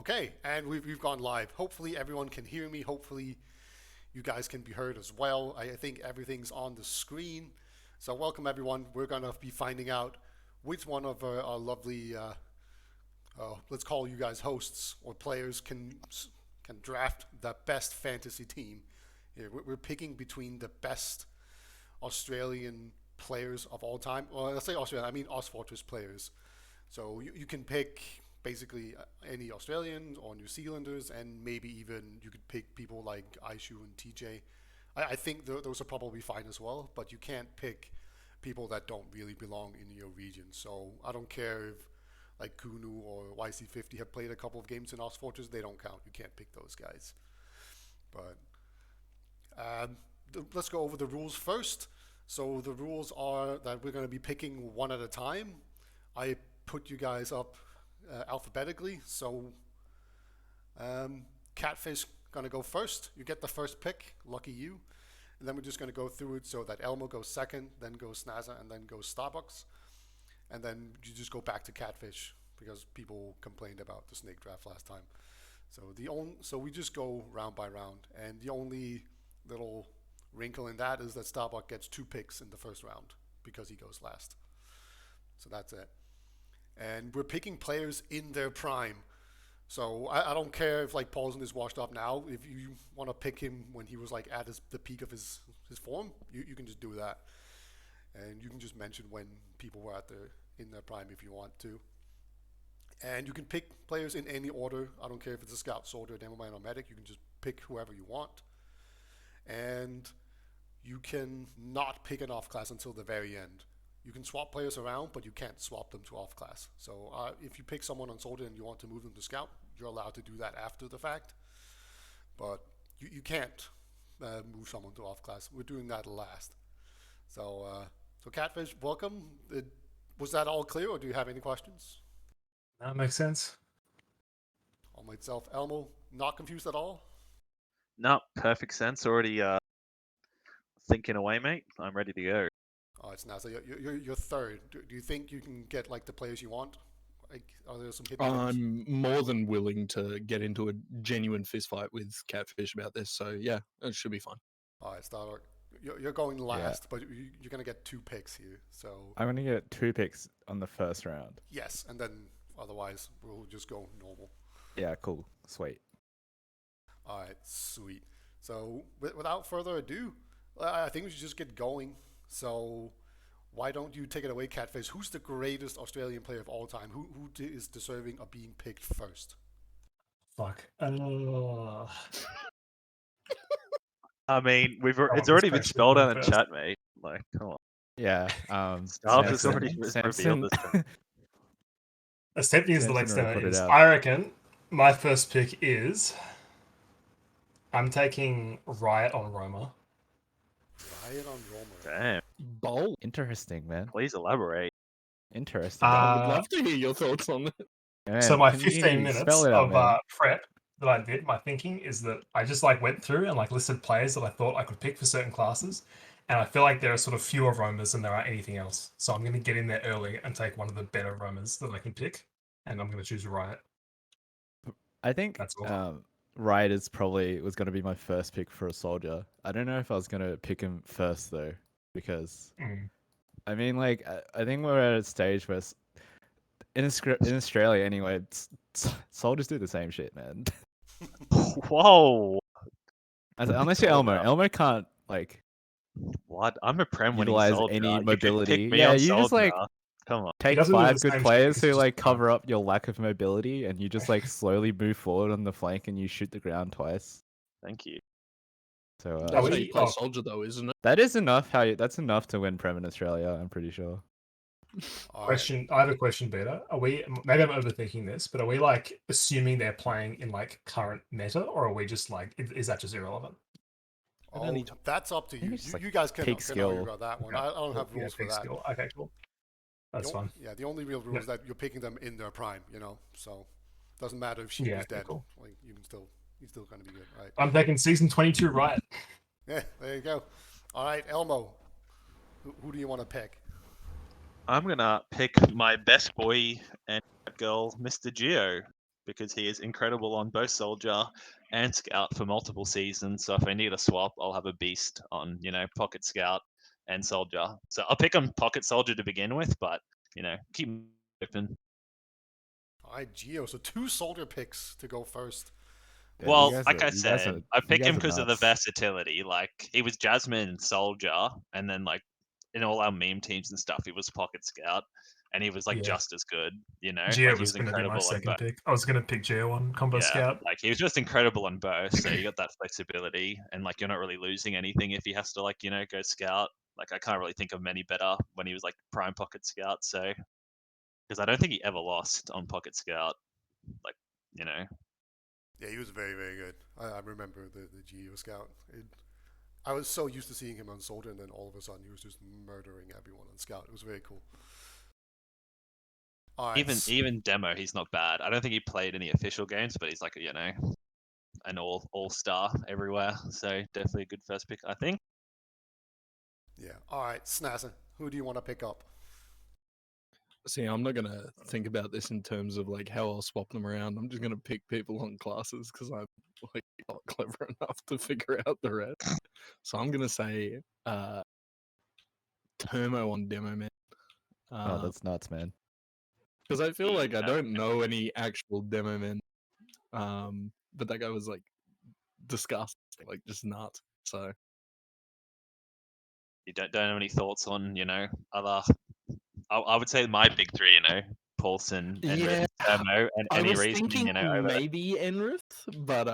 Okay, and we've gone live. Hopefully everyone can hear me. Hopefully you guys can be heard as well. I think everything's on the screen. So welcome everyone. We're gonna be finding out which one of our lovely, let's call you guys hosts or players, can draft the best fantasy team. Yeah, we're picking between the best Australian players of all time. Well, let's say Australian. I mean ozfortress players. So you can pick basically any Australians or New Zealanders, and maybe even you could pick people like Aishu and TJ. I think those are probably fine as well, but you can't pick people that don't really belong in your region. So I don't care if like Kunu or YC50 have played a couple of games in ozfortress, they don't count. You can't pick those guys. But let's go over the rules first. So the rules are that we're going to be picking one at a time. I put you guys up alphabetically. So Catfish gonna go first. You get the first pick. Lucky you. And then we're just gonna go through it so that Elmo goes second, then goes Snazza, and then goes Starbucks. And then you just go back to Catfish because people complained about the snake draft last time. So we just go round by round, and the only little wrinkle in that is that Starbucks gets 2 picks in the first round because he goes last. So that's it. And we're picking players in their prime. So I don't care if like Paulson is washed up now. If you want to pick him when he was like at the peak of his form, you can just do that. And you can just mention when people were in their prime if you want to. And you can pick players in any order. I don't care if it's a scout, soldier, demo man, or medic. You can just pick whoever you want. And you can not pick an off class until the very end. You can swap players around, but you can't swap them to off class. So if you pick someone on soldier and you want to move them to scout, you're allowed to do that after the fact. But you can't move someone to off class. We're doing that last. So Catfish, welcome. Was that all clear, or do you have any questions? That makes sense. On myself, Elmo, not confused at all? No, perfect sense. Already thinking away, mate. I'm ready to go. Oh, it's now. So you're third. Do you think you can get like the players you want? Like, are there some hidden gems? I'm more than willing to get into a genuine fist fight with Catfish about this. So yeah, it should be fine. All right, Stardock. You're going last, but you're going to get 2 picks here. So I'm going to get 2 picks on the first round. yes, and then otherwise we'll just go normal. Yeah, cool. Sweet. All right, sweet. So without further ado, I think we should just get going. So why don't you take it away, Catfish? Who's the greatest Australian player of all time? Who is deserving of being picked first? Fuck. I mean, it's this already been question spelled out in first. chat, mate. Like, come on. Yeah. Starbucks has already revealed this. Accepting is the leg Samson already standard put it is. out. I reckon my first pick is. I'm taking Riot on Roma. Riot on Roma. Damn. Bold. Interesting, man. Please elaborate. Interesting. I would love to hear your thoughts on that. Man, So my can 15 you minutes spell it out, of man? prep that I did, my thinking is that I just like went through and like listed players that I thought I could pick for certain classes, and I feel like there are sort of fewer Romas than there are anything else. So I'm going to get in there early and take one of the better Romas that I can pick, and I'm going to choose Riot. I think That's all. Riot is probably was going to be my first pick for a soldier. I don't know if I was going to pick him first though, because I mean, like, I think we're at a stage where in Australia anyway, soldiers do the same shit, man. Whoa. Unless you're Elmo. Elmo can't like What? I'm a prem winning utilize soldier. any You could mobility. pick me Yeah, on you just like soldier. Come on. take doesn't do the 5 good same shit players because who he's like just cover up your lack of mobility, and you just like slowly move forward on the flank and you shoot the ground twice. Thank you. So That's Oh, how you play oh. soldier, though, isn't it? that is enough. That's enough to win Prem in Australia. I'm pretty sure. All Question. I have a question, Beta. Are we? Maybe I'm overthinking this, but are we like assuming they're playing in like current meta, or are we just like is that just irrelevant? Oh, that's up to you. it's just, You guys can peak argue skill. about that one. Okay, I don't have cool. rules for Big that. skill. Okay, cool. That's fine. Yeah, the only real rule is that you're picking them in their prime. So it doesn't matter if she Yeah, is dead. cool. Like he's still going to be good, right? I'm taking season 22 Riot. Yeah, there you go. All right, Elmo. Who do you want to pick? I'm gonna pick my best boy and girl, Mr. Geo. because he is incredible on both Soldier and Scout for multiple seasons. So if I need a swap, I'll have a beast on, Pocket Scout and Soldier. So I'll pick on Pocket Soldier to begin with, but, keep open. All right, Geo. So 2 soldier picks to go first. Yeah, Well, you guys like are, I you guys said, are, I you pick him guys are because of the nuts. versatility. Like, he was Jasmine and Soldier, and then, like, in all our meme teams and stuff, he was Pocket Scout, and he was, like, Yeah. just as good, Geo Like, he was was going to be my incredible on second both. pick. I was going to pick Geo on Combo Yeah, Scout. like, he was just incredible on both, so you got that flexibility, and, like, you're not really losing anything if he has to, like, go Scout. Like, I can't really think of many better when he was, like, Prime Pocket Scout, so... Because I don't think he ever lost on Pocket Scout, like, Yeah, he was very, very good. I remember the Geo Scout. I was so used to seeing him on Soldier, and then all of a sudden he was just murdering everyone on Scout. It was very cool. All right. Even demo, he's not bad. I don't think he played any official games, but he's like an all-star everywhere. So definitely a good first pick, I think. Yeah. All right, Snazzy. Who do you want to pick up? See, I'm not gonna think about this in terms of like how I'll swap them around. I'm just gonna pick people on classes because I'm like not clever enough to figure out the rest. So I'm gonna say Termo on Demo Man. Oh, that's nuts, man. Because I feel like I Yeah. don't know any actual Demo Men. But that guy was like disgusting, like just nuts. So You don't have any thoughts on other? I would say my big three, Paulson, yeah, Enrith, Demo, and I any was reasoning, thinking over. maybe Enrith, but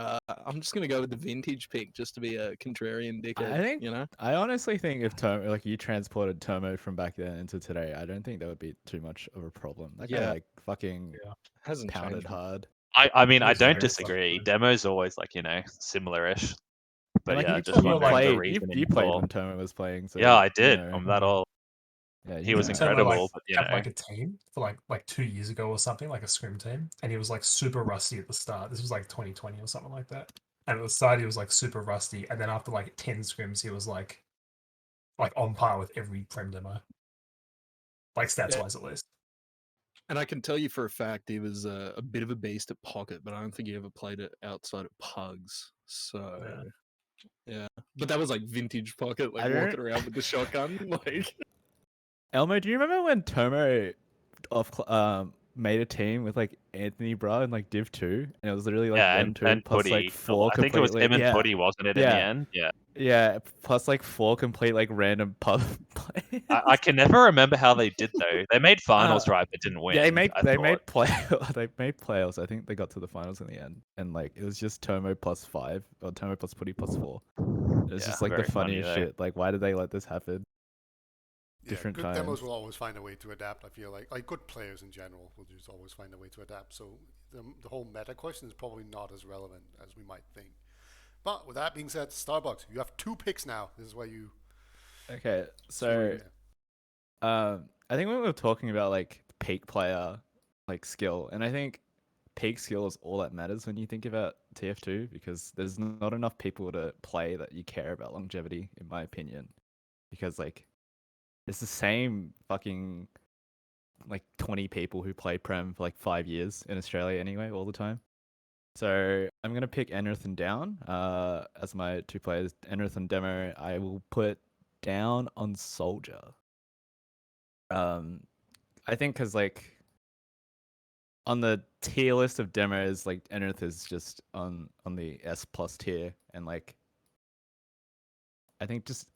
I'm just gonna go with the vintage pick just to be a contrarian dickhead. I think, you know. I honestly think if like you transported Termo from back then into today, I don't think that would be too much of a problem. That guy Yeah. like fucking Hasn't pounded changed. hard. I mean, He I was don't very disagree. flexible. Demo's always like And similar-ish, but like yeah, you, just you wondering the played, reasoning you played for. when Termo was playing, so Yeah, I you did. know, I'm that old. yeah, He you was know. Termo like incredible, but had like a team for like 2 years ago or something, like a scrim team, and he was like super rusty at the start. This was like 2020 or something like that. And at the start he was like super rusty, and then after like 10 scrims he was like on par with every prem demo, like stats wise at least. And I can tell you for a fact he was a bit of a beast at pocket, but I don't think he ever played it outside of pugs. So yeah, but that was like vintage pocket, like I don't- walking around with the shotgun, like. Elmo, do you remember when Termo made a team with like Anthony Bra and like Div 2, and it was literally like yeah, them two and plus like Putty. 4 I think it was completely him and Putty, wasn't it? In the end, yeah, plus like 4 complete like random pub players. I can never remember how they did though. They made finals, right, but didn't win. They made I thought. made playoffs. I think they got to the finals in the end, and like it was just Tomo plus 5 or Tomo plus Putty plus 4. It was Yeah, just like the very funny, funniest though. shit. Like, why did they let this happen? Yeah, Different good times. demos will always find a way to adapt. I feel like good players in general will just always find a way to adapt. So the whole meta question is probably not as relevant as we might think. But with that being said, Starbucks, you have 2 picks now. This is where you. Okay, so I think we were talking about like peak player like skill, and I think peak skill is all that matters when you think about TF2 because there's not enough people to play that you care about longevity, in my opinion. Because like it's the same fucking like 20 people who play Prem for like 5 years in Australia anyway, all the time. So I'm gonna pick Enrith and Down as my 2 players. Enrith and Demo, I will put Down on Soldier. I think because like on the tier list of demos, like Enrith is just on the S plus tier, and like I think just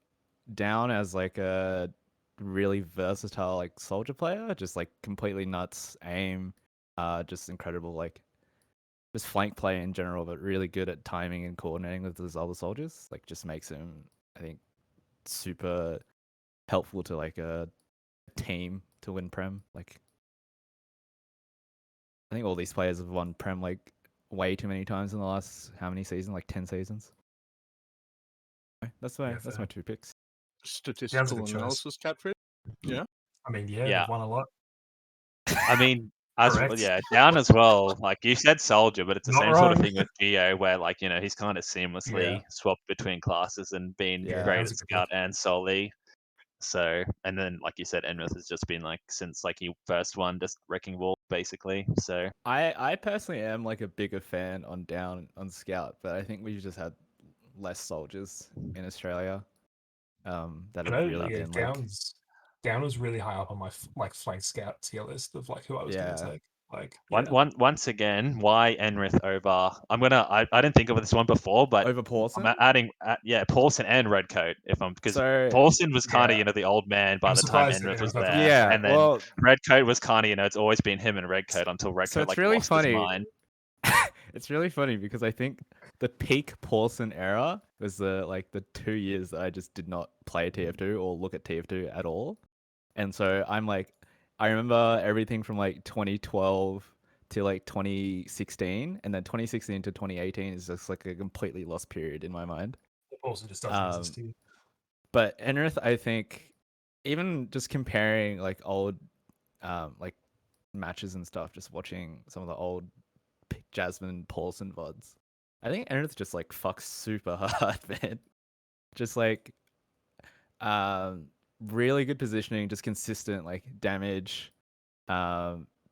Down as like a really versatile like soldier player, just like completely nuts aim, just incredible like just flank play in general, but really good at timing and coordinating with his other soldiers. Like just makes him, I think, super helpful to like a team to win Prem. Like I think all these players have won Prem like way too many times in the last how many seasons? Like 10 seasons. That's my 2 picks. Statistical good choice. analysis, Catfish. Yeah. I mean, yeah, Yeah. they've won a lot. I mean, Correct. Down as well. Like you said, Soldier, but it's the Not same sort of wrong. thing with Geo, where like he's kind of seamlessly swapped between classes and been Yeah. great That's at a good Scout and Soli. So, and then like you said, Enrith has just been like since like he first won just Wrecking Ball basically. So I personally am like a bigger fan on down on Scout, but I think we've just had less soldiers in Australia. That I have know, really yeah, been like Down was really high up on my like flank scout tier list of like who I was gonna yeah. take. Like, One, yeah, one, once again, why Enrith over? I didn't think of this one before, but Over I'm Paulson. adding Paulson and Redcoat if I'm because So Paulson was kind of yeah. the old man by I'm the time surprised that Enrith was Enrith over there, Paulson. yeah, and then well, Redcoat was kind of it's always been him and Redcoat until so Redcoat it's like really lost his funny. mind. It's really funny because I think the peak Paulson era was the 2 years that I just did not play TF2 or look at TF2 at all. And so I remember everything from like 2012 to like 2016, and then 2016 to 2018 is just like a completely lost period in my mind. Paulson just doesn't exist here. But Enrith, I think, even just comparing like old like matches and stuff, just watching some of the old Jasmine Paulson VODs, I think Enrith just like fucks super hard, man. Just like really good positioning, just consistent like damage,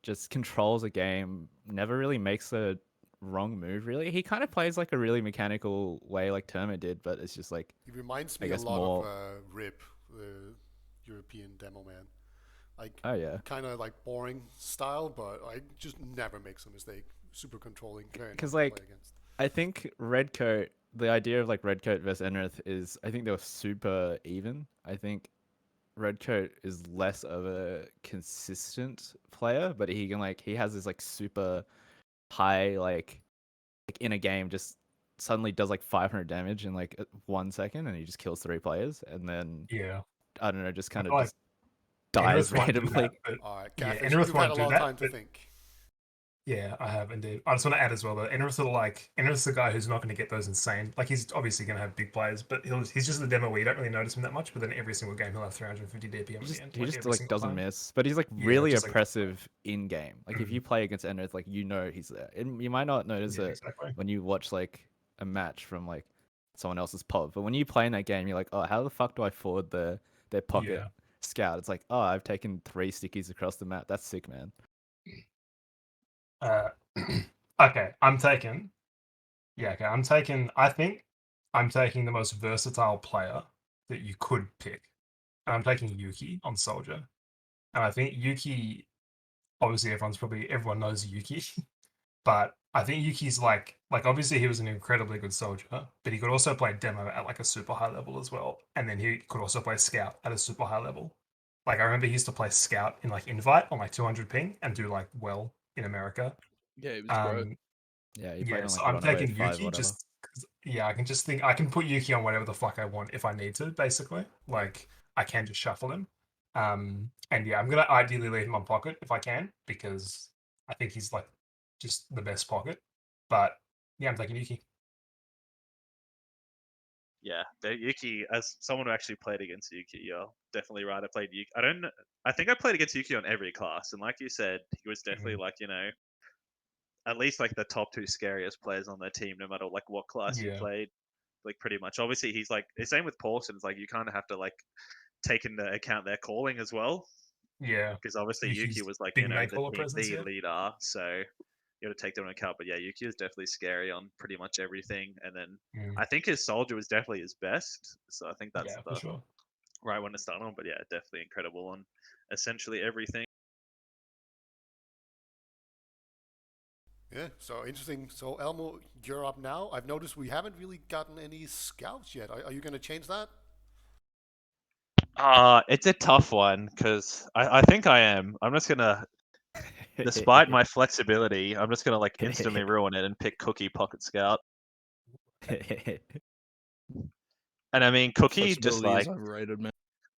just controls a game, never really makes a wrong move really. He kind of plays like a really mechanical way like Terma did, but it's just like He reminds I me a guess lot more of Rip, the European demo man. Like oh yeah. kind of like boring style, but I just never makes a mistake. Super controlling, very Because annoying to play like against. I think Redcoat, the idea of like Redcoat versus Enrith is I think they were super even. I think Redcoat is less of a consistent player, but he has this like super high like in a game just suddenly does like 500 damage in like 1 second, and he just kills 3 players, and then Yeah, I don't know, just I kind feel of like just dies Enrith won't do that, randomly. but All right, yeah, Catfish, Enrith you've had won't a do lot of that, time to but think. yeah, I have indeed. I just want to add as well that Enrith's the guy who's not going to get those insane. Like he's obviously going to have big players, but he's just the demo where you don't really notice him that much. But then every single game he'll have 350 DPM at the end, He like just every like single doesn't time. miss, but he's like Yeah, really just like oppressive in game. Like if you play against Enrith, like you know he's there, and you might not notice yeah, it exactly. when you watch like a match from like someone else's pod. But when you play in that game, you're like, oh, how the fuck do I forward their pocket Yeah. scout? It's like, oh, I've taken 3 stickies across the map. That's sick, man. Okay, I'm taking. Yeah, okay, I'm taking. I think I'm taking the most versatile player that you could pick, and I'm taking Yuki on Soldier. And I think Yuki, obviously, everyone knows Yuki, but I think Yuki's like obviously he was an incredibly good soldier, but he could also play demo at like a super high level as well, and then he could also play scout at a super high level. Like I remember he used to play scout in like invite on like 200 ping and do like well in America. Yeah, it was great. Um, Yeah, he played yeah, on so like I'm Runaway taking 5, Yuki whatever. just 'cause, yeah, I can just think I can put Yuki on whatever the fuck I want if I need to, basically. Like I can just shuffle him. And yeah, I'm gonna ideally leave him on pocket if I can, because I think he's like just the best pocket. But yeah, I'm taking Yuki. Yeah, Yuki, as someone who actually played against Yuki, you're definitely right. I played Yuki. I don't. I think I played against Yuki on every class, and like you said, he was definitely like at least like the top two scariest players on their team, no matter like what class you Yeah, played. Like pretty much. Obviously, he's like the same with Paulson. It's like you kind of have to like take into account their calling as well, yeah. because obviously Yuki Yuki's was like big main caller presence, the yeah. leader, so you got to take that into account. But yeah, Yuki is definitely scary on pretty much everything. And then Mm, I think his soldier was definitely his best. So I think that's yeah, for the sure. right one to start on. But yeah, definitely incredible on essentially everything. Yeah, so interesting. So Elmo, you're up now. I've noticed we haven't really gotten any scouts yet. Are you going to change that? It's a tough one because I think I am. I'm just gonna, despite my flexibility, I'm just gonna like instantly ruin it and pick Cookie Pocket Scout. And I mean, Cookie just Flexibility is like, overrated, man.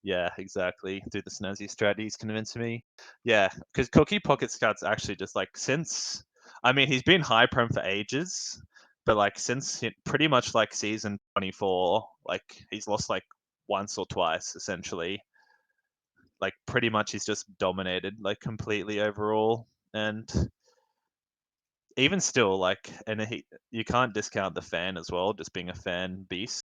yeah, exactly. Through the snazzy strategies convinced me. Yeah, because Cookie Pocket Scout's actually just like since, I mean, he's been high prem for ages, but like since pretty much like season 24, like he's lost like once or twice essentially. Like pretty much he's just dominated like completely overall, and even still like, and you can't discount the fan as well, just being a fan beast.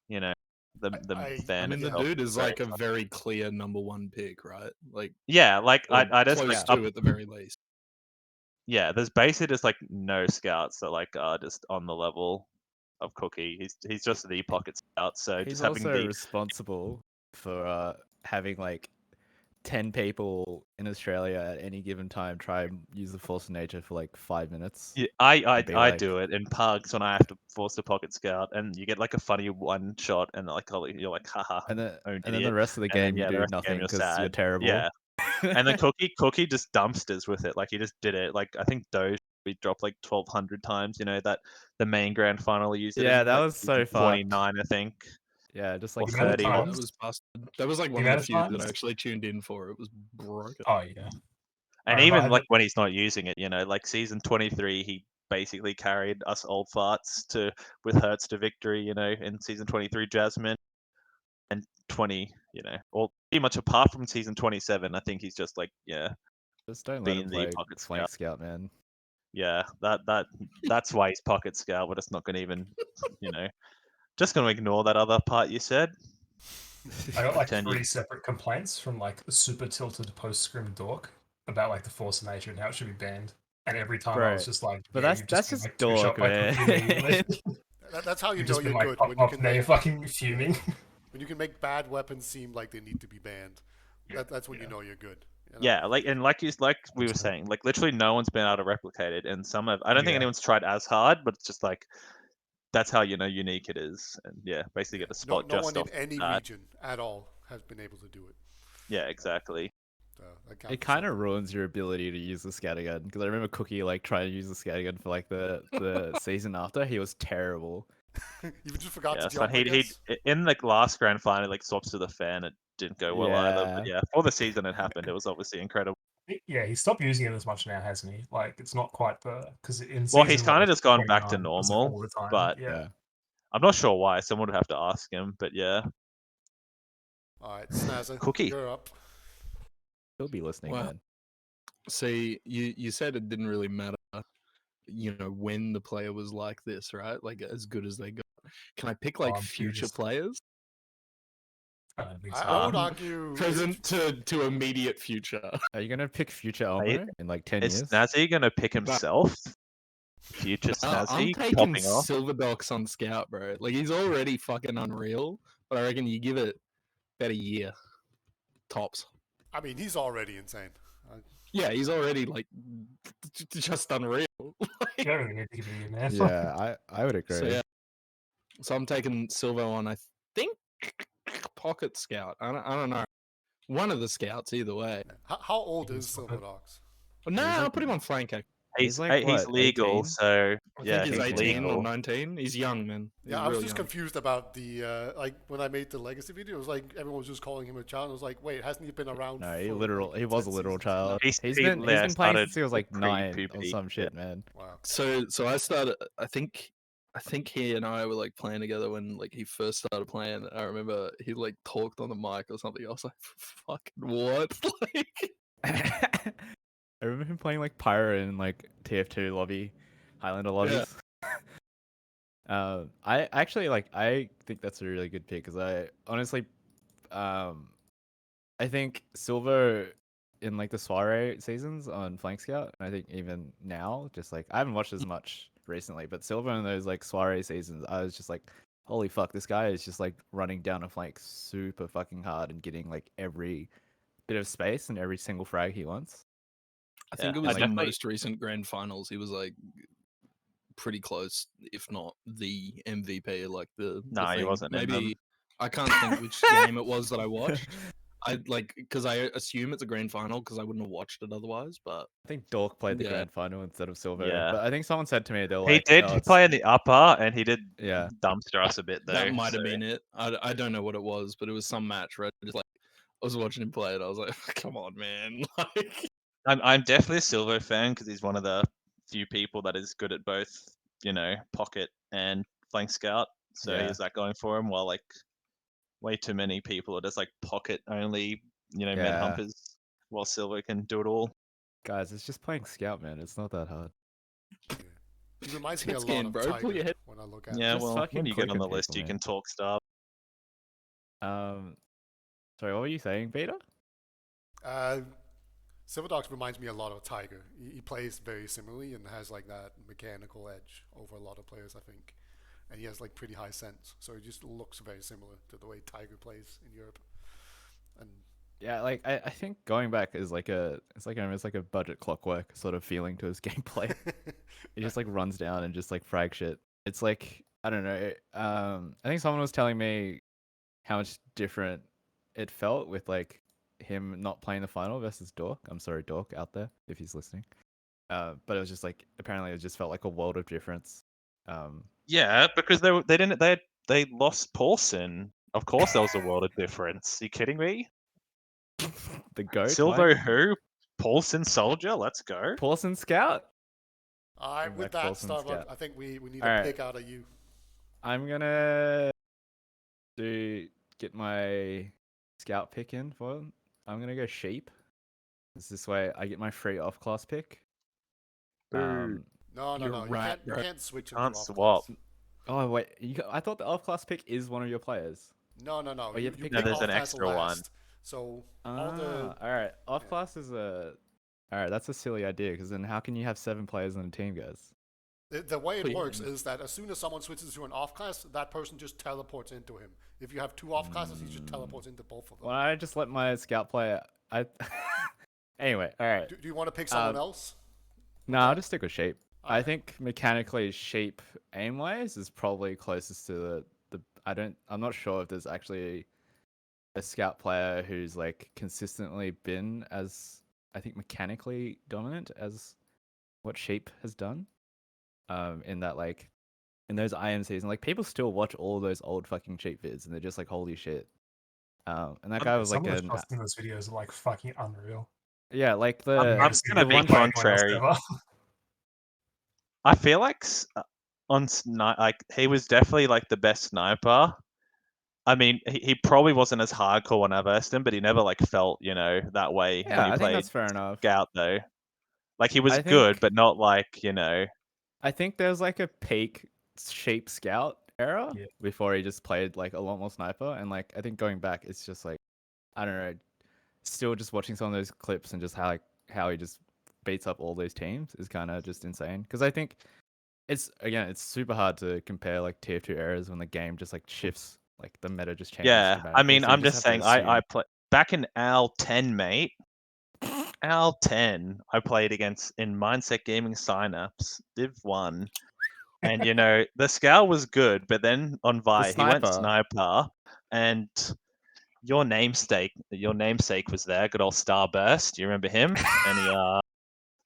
You know, the I fan. I mean, the Yeah. dude is very like a very clear #1 pick, right? Like, Yeah, like or I just close like to at the very least. yeah, there's basically just like no scouts that like are just on the level of Cookie. He's just the pocket scout. So He's just having also the responsible for having like 10 people in Australia at any given time try and use the force of nature for like 5 minutes. yeah, and be I like, do it in pugs when I have to force the pocket scout, and you get like a funny one shot, and like you're like haha, and then own and then idiot. the rest of the And then game yeah, you the do rest of the game nothing you're because you're sad. terrible. Yeah, and then Cookie just dumpsters with it. Like he just did it. Like I think Doge we dropped like 1,200 times. You know that the main grand final used it Yeah, in that like was so fucked. 29, I think. Yeah, just Or like The amount of 30 Yeah, ones. that times. was busted. That was like The one of amount the of few that I times. actually tuned in for. It was broken. Oh yeah. And I even had like that. when he's not using it, you know, like season 23, he basically carried us old farts to with Hertz to victory, you know, in season 23 Jasmine and 20, you know, or pretty much apart from season 27, I think he's just like, yeah, just don't let him being the play pocket flank scout. scout, man. Yeah, that's why he's pocket scout. We're just not going to even, you know, just going to ignore that other part you said. I got like Pretend you 3 separate complaints from like a super tilted post scrim dork about like the force of nature and how it should be banned. And every time I was Bro, just like, but yeah, that's you've that's just been just like two shot dork, by man. Cookie immediately. That's how you You've know just been you're like good pop when you off can and now you're make fucking fuming. when you can make bad weapons seem like they need to be banned. That's when you Yeah. know you're good. You know? Yeah, like and like we were 100%. saying, like literally no one's been able to replicate it, and some have. I don't think Yeah. anyone's tried as hard, but it's just like that's how you know unique it is, and yeah, basically Yeah. get a No, spot no just one in off any that. region at all has been able to do it. Yeah, exactly. So that counts It for kind of something. ruins your ability to use the scattergun because I remember Cookie like trying to use the scattergun for like the season after. He was terrible. You just forgot Yeah, to it's fun. jump, I guess. In like last grand final, like swaps to the fan. It didn't go well either, but Yeah, yeah, for the season it happened. It was obviously incredible. Yeah, he stopped using it as much now, hasn't he? Like, it's not quite the because in Well, he's season what kind of was just it, gone back to 29, it was like normal, all the time. but Yeah. yeah. I'm not sure why. Someone would have to ask him, but yeah, All right, Snazza, Cookie. you're up. He'll be listening, Well, man. see, you said it didn't really matter, you know, when the player was like this, right? Like as good as they got. Can I pick like I'm future curious. players? I don't think I would so. argue Present to immediate future. Are you gonna pick future Are you- Elmo in like 10 Is years? Snazzy gonna pick himself? Future I'm Snazzy taking popping off. Silverdocs on Scout, bro. Like he's already fucking unreal, but I reckon you give it about a year, tops. I mean, he's already insane. Yeah, he's already like just unreal. You don't really need to give it a year, man. Yeah, I would agree. So yeah, so I'm taking Silvo on. I think Pocket Scout. I don't know. One of the scouts, either way. How old You can is swap Silver it. Dogs? No, He's I'll like- put him on flank. He's like, he's what, legal, 18? so I yeah, think he's he's 18 or legal. 19. He's young, man. He's Yeah, I was real just young. confused about the like when I made the legacy video. It was like everyone was just calling him a child. I was like, wait, hasn't he been around? No, for, like, he was a 10 literal seasons? child. He's He's he, been yeah, playing started since he was like 9 or pre-puberty. some shit, man. Wow. So I started. I think he and I were like playing together when like he first started playing. I remember he like talked on the mic or something. I was like, fucking what? Like, I remember him playing like Pyro in like TF2 lobby, Highlander lobbies. I actually like. I think that's a really good pick because I honestly, I think Silver in like the soiree seasons on Flank Scout, and I think even now, just like I haven't watched as much recently, but Silver in those like soiree seasons, I was just like, holy fuck, this guy is just like running down a flank super fucking hard and getting like every bit of space and every single frag he wants. I think Yeah, it I was the definitely- most recent grand finals. He was like pretty close, if not the MVP. Like the No, he thing. wasn't in them. Maybe I can't think which game it was that I watched. I like because I assume it's a grand final because I wouldn't have watched it otherwise. But I think Dork played the Yeah. grand final instead of Silver. Yeah. But I think someone said to me they're He like, did "Oh, it's- play in the upper, and he did Yeah. dumpster us a bit though. that might have so- been it. I don't know what it was, but it was some match where I just like I was watching him play it. I was like, come on, man! Like, I'm definitely a Silver fan because he's one of the few people that is good at both, you know, pocket and flank scout. So he Yeah. has that going for him. While like way too many people are just like pocket only, you know, med Yeah. humpers. While Silver can do it all. Guys, it's just playing Scout, man. It's not that hard." He reminds me a Jet lot skiing, of bro. Pull Tiger your head. when I look at Yeah, him. Just well, fucking when you get on click the on list, people, you man. can talk stuff. Sorry, what were you saying, Beta? Silver Dogs reminds me a lot of Tiger. He plays very similarly and has like that mechanical edge over a lot of players, I think. And he has like pretty high sense, so he just looks very similar to the way Tiger plays in Europe. And Yeah, like I think going back is like it's like a budget clockwork sort of feeling to his gameplay. He just like runs down and just like frag shit. It's like I don't know. I think someone was telling me how much different it felt with like him not playing the final versus Dork. I'm sorry, Dork out there if he's listening. But it was just like apparently it just felt like a world of difference. Yeah, because they lost Paulson. Of course, there was a world of difference. You kidding me? The goat. Silvo who? Paulson Soldier. Let's go. Paulson Scout. all right, Bring with back that, Paulson Starbucks, Scout. I think we need All a right. pick out of you. I'm gonna get my scout pick in for him. I'm gonna go sheep. This way I get my free off class pick. Boo. No, You're you right, can't, you bro. can't switch him Can't to off swap. class. Oh wait, I thought the off class pick is one of your players. No. Oh, you have to You pick No, pick there's off an class extra one. last. So all the All right. Off yeah. class is a. All right, that's a silly idea because then how can you have 7 players on a team, guys? The way it Please. works is that as soon as someone switches to an off class, that person just teleports into him. If you have 2 off classes, he just teleports into both of them. Why don't I just let my scout player? I. Anyway, all right. Do you want to pick someone else? No, I'll just stick with sheep. I Alright. think mechanically sheep aim wise is probably closest to the. I'm not sure if there's actually a scout player who's like consistently been as I think mechanically dominant as what sheep has done. In that like in those IMCs and like people still watch all those old fucking sheep vids and they're just like holy shit. And that guy was Some like of the shots in those videos are like fucking unreal. yeah, like I'm the gonna be one contrary. I feel like like he was definitely like the best sniper. I mean, he probably wasn't as hardcore when I versed him, but he never like felt that way when yeah, he I think played that's fair enough. Scout though. Like he was I good, think but not like I think there's like a peak sheep scout era Yeah. before he just played like a lot more sniper and like I think going back it's just like I don't know, still just watching some of those clips and just how he just beats up all those teams is kind of just insane because I think it's super hard to compare like tier 2 eras when the game just like shifts like the meta just changes yeah. I dramatically. mean, So you I'm just have to saying. I assume. play back in Al 10, mate. Al 10, I played against in Mindset Gaming Synapse Div 1, and the Scout was good, but then on Vi he went sniper. sniper, and your namesake was there, good old Starburst. Do you remember him? And he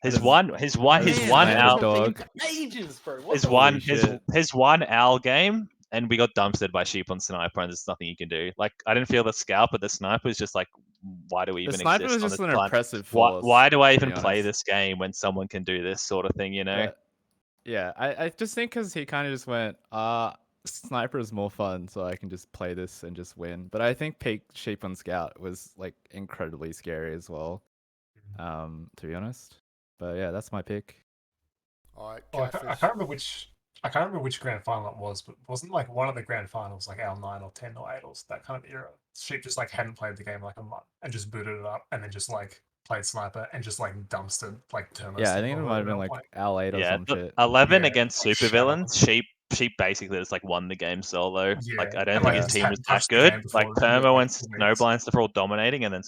his one landed owl dog. Ages, bro. Holy shit. his one owl game, and we got dumpstered by sheep on sniper, and there's nothing you can do. Like I didn't feel the Scout, but the sniper is just like, why do we The even sniper exist was on just this an planet? impressive Why, force. why do I to be even play honest. this game when someone can do this sort of thing? Yeah, I just think because he kind of just went, sniper is more fun, so I can just play this and just win. But I think peak sheep on scout was like incredibly scary as well. To be honest. But yeah, that's my pick. All right, Oh, I Catfish. can't remember which grand final it was, but wasn't like one of the grand finals like L 9 or 10 or 8 or that kind of era. Sheep just like hadn't played the game like a month and just booted it up and then just like played sniper and just like dumpstered like Termo. Yeah, I think it might have been like L8 or Yeah, some shit. 11 Yeah, against like, shut up. supervillains. Sheep basically just like won the game solo. Like Yeah, I don't and think like he his just team was hadn't that touched the good. game Like before in Permo like and 2 weeks Snowblind stuff were all dominating, and then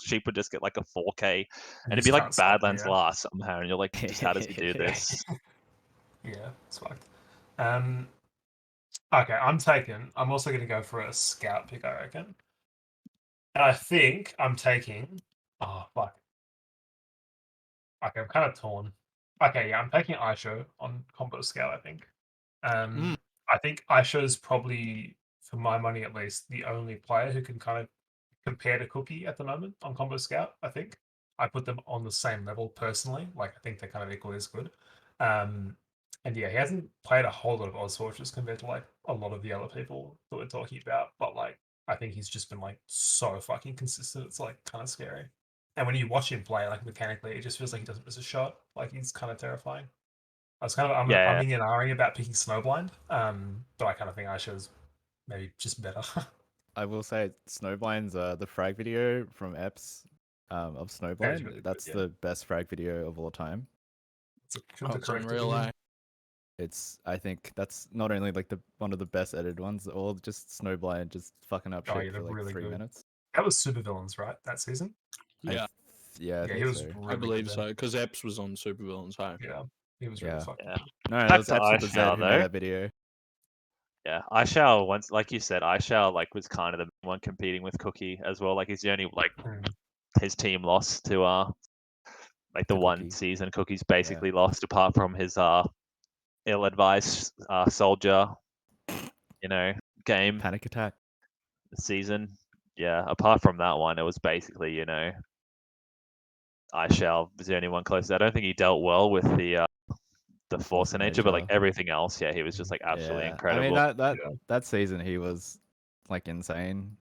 Sheep would just get like a 4K, and and it'd just be like can't stop. Badlands Yeah, last somehow, and you're like, just how does he do this? yeah, it's fucked. Okay, I'm also going to go for a scout pick, I reckon. And I think I'm taking. Oh, fuck. Okay, I'm kind of torn. Okay, yeah, I'm taking Aisho on combo scout, I think. I think Aisho's probably, for my money at least, the only player who can kind of compare to Cookie at the moment on combo scout, I think. I put them on the same level personally. Like, I think they're kind of equally as good. And yeah, he hasn't played a whole lot of ozfortress compared to like a lot of the other people that we're talking about. But like, I think he's just been like so fucking consistent. It's like kind of scary. And when you watch him play, like mechanically, it just feels like he doesn't miss a shot. Like he's kind of terrifying. I was kind of I'm Yeah, umming and ahhing about picking Snowblind, but I kind of think Aisha's maybe just better. I will say Snowblind's the frag video from Epps of Snowblind. really good, That's yeah. the best frag video of all time. It's Oh, the it's correct unreal, opinion. eh? I think that's not only like one of the best edited ones, or just Snowblind just fucking up Oh, shit yeah, for they're like really 3 good. minutes. That was Supervillains, right? That season. Yeah, Yeah, I Yeah, think he was so. really I believe good so, because Epps was on Supervillains, hey? then. Yeah, he was really Yeah. fucking Yeah. good. No, Back that was to Epps with the Z iShower, who made though. that video. Yeah, iShower once, like you said, iShower like was kind of the one competing with Cookie as well. Like he's the only like his team lost to like the To one Cookie. season Cookie's basically lost apart from his ill-advised soldier, game Panic Attack. season. Yeah, apart from that one, it was basically iShell was the only one close. I don't think he dealt well with the Force of Nature, but like Nature. everything else, yeah, he was just like absolutely Yeah, I mean incredible. that season he was like insane.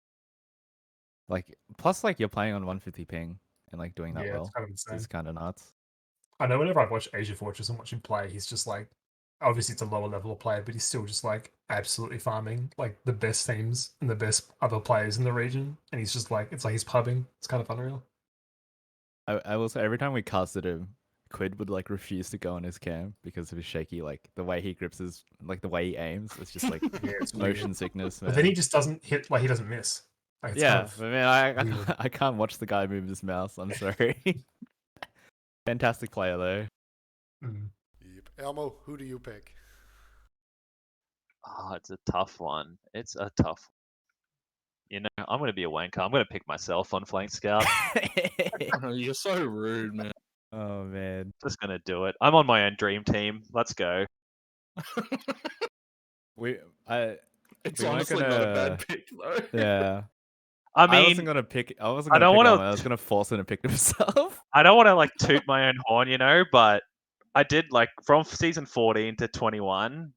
Like plus like you're playing on 150 ping and like doing that Yeah, it's well. kind of insane. It's kind of nuts. I know whenever I've watched Asia Fortress and watch him play, he's just like, obviously it's a lower level of player, but he's still just like absolutely farming like the best teams and the best other players in the region, and he's just like, it's like he's pubbing. It's kind of unreal. I will say every time we casted him, Quid would like refuse to go on his cam because of his shaky, like the way he grips his, like the way he aims. It's just like Yeah, it's weird. motion sickness, man. But then he just doesn't hit, like he doesn't miss. Like, it's Yeah, kind of but man, weird. I can't watch the guy move his mouse. I'm sorry. Fantastic player though. Mm. Yep. Elmo, who do you pick? Oh, it's a tough one. It's a tough. I'm gonna be a wanker. I'm gonna pick myself on flank scout. Oh, you're so rude, man. Oh man. Just gonna do it. I'm on my own dream team. Let's go. We I It's we weren't honestly not a gonna bad pick, though. yeah. I I wasn't mean, gonna pick. I wasn't I gonna don't pick want Elmo. I to. was gonna force him to pick himself. I don't want to like toot my own horn, but I did like from season 14 to 21.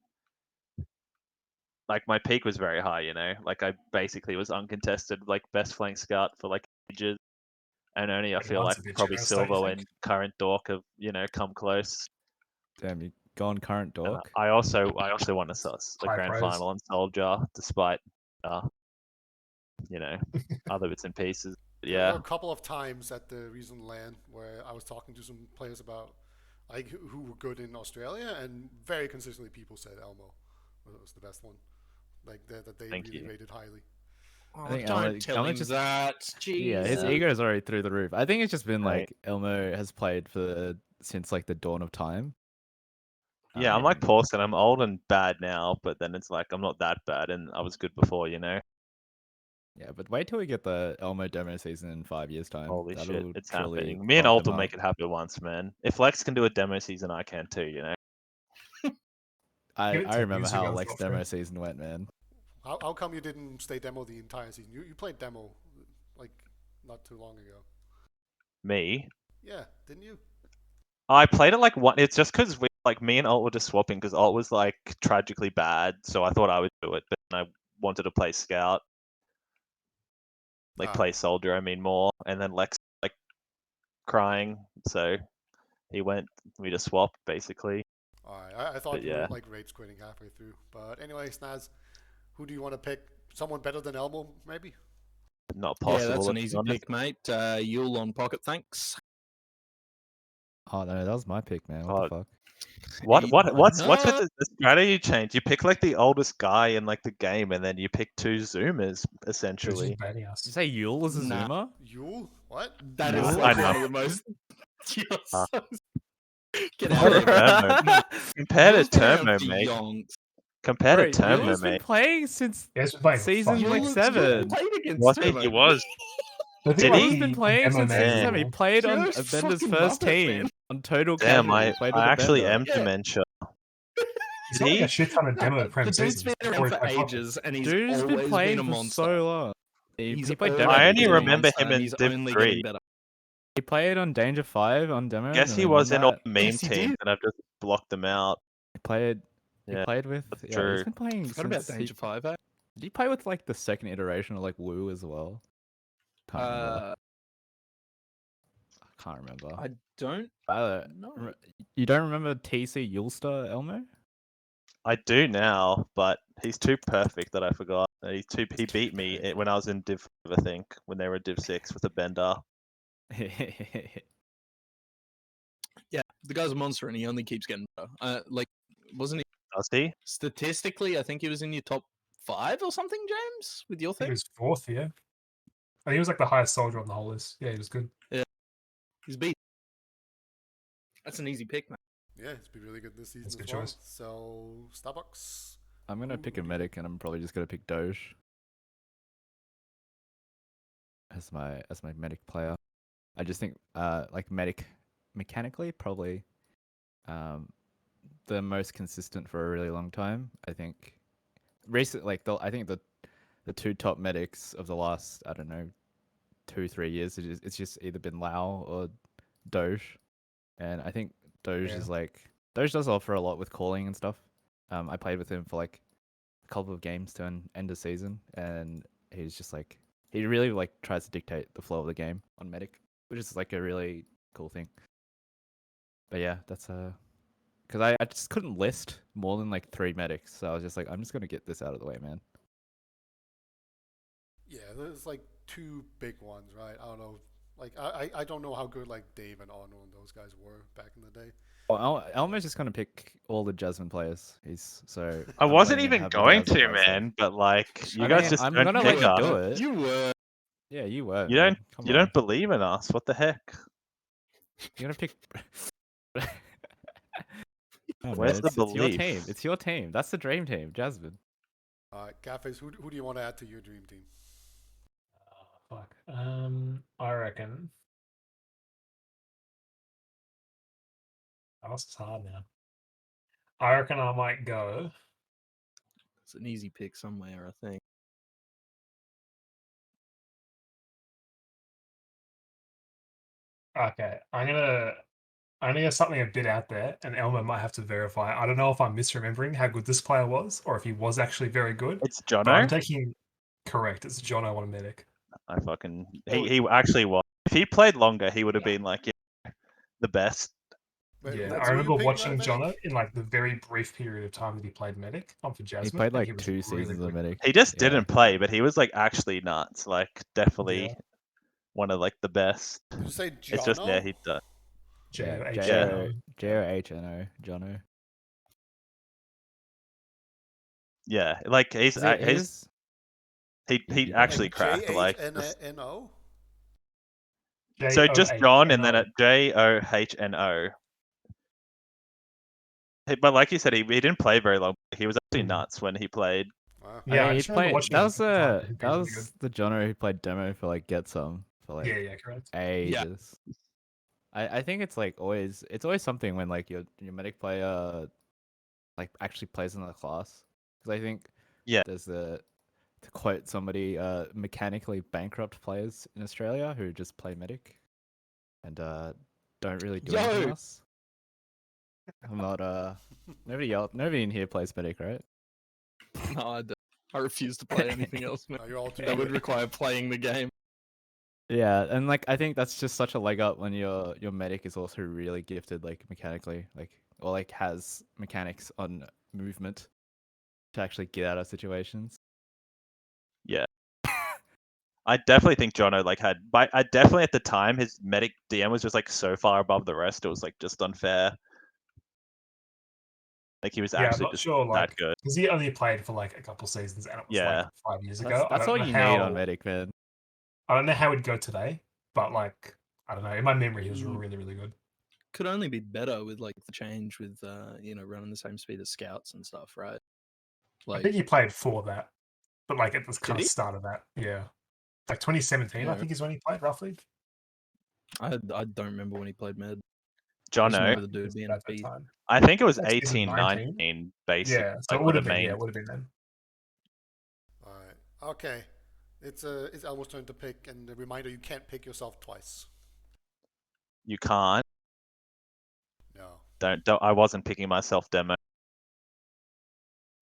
Like my peak was very high, like I basically was uncontested, like best flank scout for like ages, and only I feel like Once a bit probably generous, don't you Silvo think? and current Dork have come close. Damn, you gone current And dork. I also won the High grand praise. final on Soldier, despite other bits and pieces. But There were yeah, a couple of times at the recent LAN where I was talking to some players about like who were good in Australia, and very consistently people said Elmo was the best one, like that they thank really you. rated highly. I think don't tell Elmo him just that. yeah, his Jeez. ego is already through the roof. I think it's just been Right. like Elmo has played since like the dawn of time. Yeah, I'm like Paulson. I'm old and bad now, but then it's like I'm not that bad, and I was good before. Yeah, but wait till we get the Elmo demo season in 5 years' time. Holy shit, That'll it's truly happening. Me and bump Old him will make up. it happen once, man. If Lex can do a demo season, I can too. Give it I 10 remember years, you how guys Lex got through. demo season went, man. How come you didn't stay demo the entire season? You played demo like not too long ago. Me, Yeah, didn't you? I played it like one. It's just because me and Alt were just swapping because Alt was like tragically bad, so I thought I would do it, but then I wanted to play Scout, play Soldier. I mean more, and then Lex like crying, so he went. We just swapped basically. Alright, I thought But you were yeah, like rage quitting halfway through. But anyway, Snaz, who do you want to pick? Someone better than Elmo, maybe? not Yeah, possible. that's an Let's be easy honest. pick, mate. Yule on pocket, thanks. Oh no, that was my pick, man. What Oh, the fuck? what's with No. the strategy change? You pick like the oldest guy in like the game, and then you pick two Zoomers It was essentially. just banning Did us. you say Yule was a Nah. zoomer? Yule? What? That Yule? is I like know. one of the most. You're Uh, so... Get out of here, Termo. man. Compared Yule's to been around Termo, for mate. yonks. Compared Bro, to Termo, Yule's been mate. playing since Yeah, he's been playing for season fucking like ages, Yule's 7. played against Was he? Turbo. He was. I think Did like he? Yule's been playing demo since made season Damn. 7. He Yule. played on You're a Bender's fucking first Muppet, team man. on Total Damn, Casual. He played with I a actually Bender. am Yeah. dementia. He's Did got like a he? shit ton of demo prem The dude's seasons been before around he for played Pocket. ages, and he's Dude's been always playing been a for monster. so long. He's He played always demo. I at only the been a beginning. remember monster, him and in he's Div only 3. getting better. He played on Danger 5 on demo. Guess and he then won was in all that. the meme Yes, he teams, did. and I've just blocked them out. He played Yeah, with that's he's true. been playing Forgot about since Danger 5, eh? did he play with like the second iteration of like Woo as well? Can't remember. I can't remember. I don't Uh, know. You don't remember TC Yulster, Elmo? I do now, but he's too perfect that I forgot. He beat me when I was in Div 5, I think, when they were Div 6 with a bender. Yeah, the guy's a monster, and he only keeps getting better. Like, wasn't he? Does he? Statistically, I think he was in your top 5 or something, James, with your He thing. was 4th, yeah. I think he was like the highest soldier on the whole list. Yeah, he was good. Yeah, he's beat. That's an easy pick, man. Yeah, it's been really good this season That's a as good well. choice. So Starbucks. I'm gonna Who pick a do you- medic, and I'm probably just gonna pick Doge as my medic player. I just think like medic mechanically probably the most consistent for a really long time. I think I think the two top medics of the last, I don't know, 2-3 years, it's just either been Lau or Doge, and I think Doge Yeah. is like Doge does offer a lot with calling and stuff. I played with him for like a couple of games to end the season, and he's just like he really like tries to dictate the flow of the game on medic, which is like a really cool thing. But yeah, that's because I just couldn't list more than like 3 medics, so I was just like, I'm just gonna get this out of the way, man. Yeah, there's like 2 big ones, right? I don't know. Like I don't know how good like Dave and Arnold and those guys were back in the day. Well, Elmo's just gonna pick all the Jasmine players. He's so. I I'm wasn't letting him even have the going Jasmine to, by himself. man, but like you I guys mean, just I'm don't gonna pick let us. you do it. You were. Yeah, you were. You man. don't. Come You on. don't believe in us. What the heck? You're gonna pick. Oh, Where's man, the it's your belief? team. It's your team. That's the dream team, Jasmine. Catfish, who do you want to add to your dream team? Fuck. I reckon. Oh, this is hard now. I reckon I might go. It's an easy pick somewhere, I think. Okay, I'm gonna get something a bit out there, and Elmo might have to verify. I don't know if I'm misremembering how good this player was, or if he was actually very good. It's But I'm Jono. taking correct. It's Jono on a medic. I fucking he actually was. If he played longer, he would have Yeah. been like the best. Wait, Yeah, I who remember you picked, watching medic? Jono in like the very brief period of time that he played medic for Jasmine. He played and like he was 2 really, seasons really of medic. He just Yeah. didn't play, but he was like actually nuts. Like definitely Yeah. one of like the best. Did you say It's just Jono? he Yeah, J-O-H-N-O. J-O-H-N-O, Jono. yeah, like He was. he You actually Like cracked like JHNO? so just John and then J-O-H-N-O. at JOHNO. But like you said, he didn't play very long. He was actually nuts when he played. Wow. Yeah, I I mean, he just remember played. watching That him was at the time. He'd be that really was the Jono who played demo for like Get Some for like Yeah, correct. ages. I think it's like always something when like your medic player like actually plays in the class, because I think Yeah. there's to quote somebody, mechanically bankrupt players in Australia who just play medic and don't really do anything else. I'm not nobody in here plays medic, right? No, I don't. I refuse to play anything else, man. No, you're all too That would good. require playing the game. Yeah, and like I think that's just such a leg up when your medic is also really gifted like mechanically, like or like has mechanics on movement to actually get out of situations. Yeah. I definitely think Jono like I definitely at the time his medic DM was just like so far above the rest. It was like just unfair. Like he was Yeah, I'm actually not just sure, that like, good. because he only played for like a couple seasons, and it was like Yeah. 5 years ago. I That's don't all know you how. need on medic, man. I don't know how he'd go today, but like, I don't know. In my memory, he was Mm. really, really good. Could only be better with like the change with running the same speed as scouts and stuff, right? I think he played for that, but like at the kind of he? start of that, yeah, like 2017, I Yeah. think is when he played roughly. I don't remember when he played med. I just Jono. remember the dude Just being about a that beast. time. I think it was Like season 18, 19, basically. Yeah, so like it would the have been. main. Yeah, it would have been then. All right. Okay. It's Elmo's turn to pick, and a reminder: you can't pick yourself twice. You can't. No. Don't. I wasn't picking myself demo.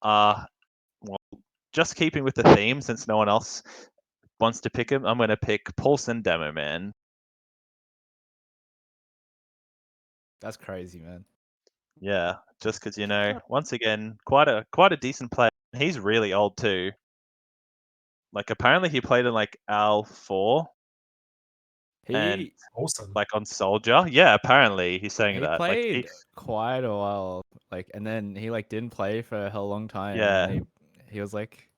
Well, just keeping with the theme, since no one else wants to pick him, I'm gonna pick Paulson Demo Man. That's crazy, man. Yeah, just because once again, quite a decent player. He's really old too. Like apparently he played in like Al 4 and He Awesome. like on Soldier. Yeah, apparently he's saying he that. Like played quite a while, like, and then he like didn't play for a hell long time, Yeah. and then he was like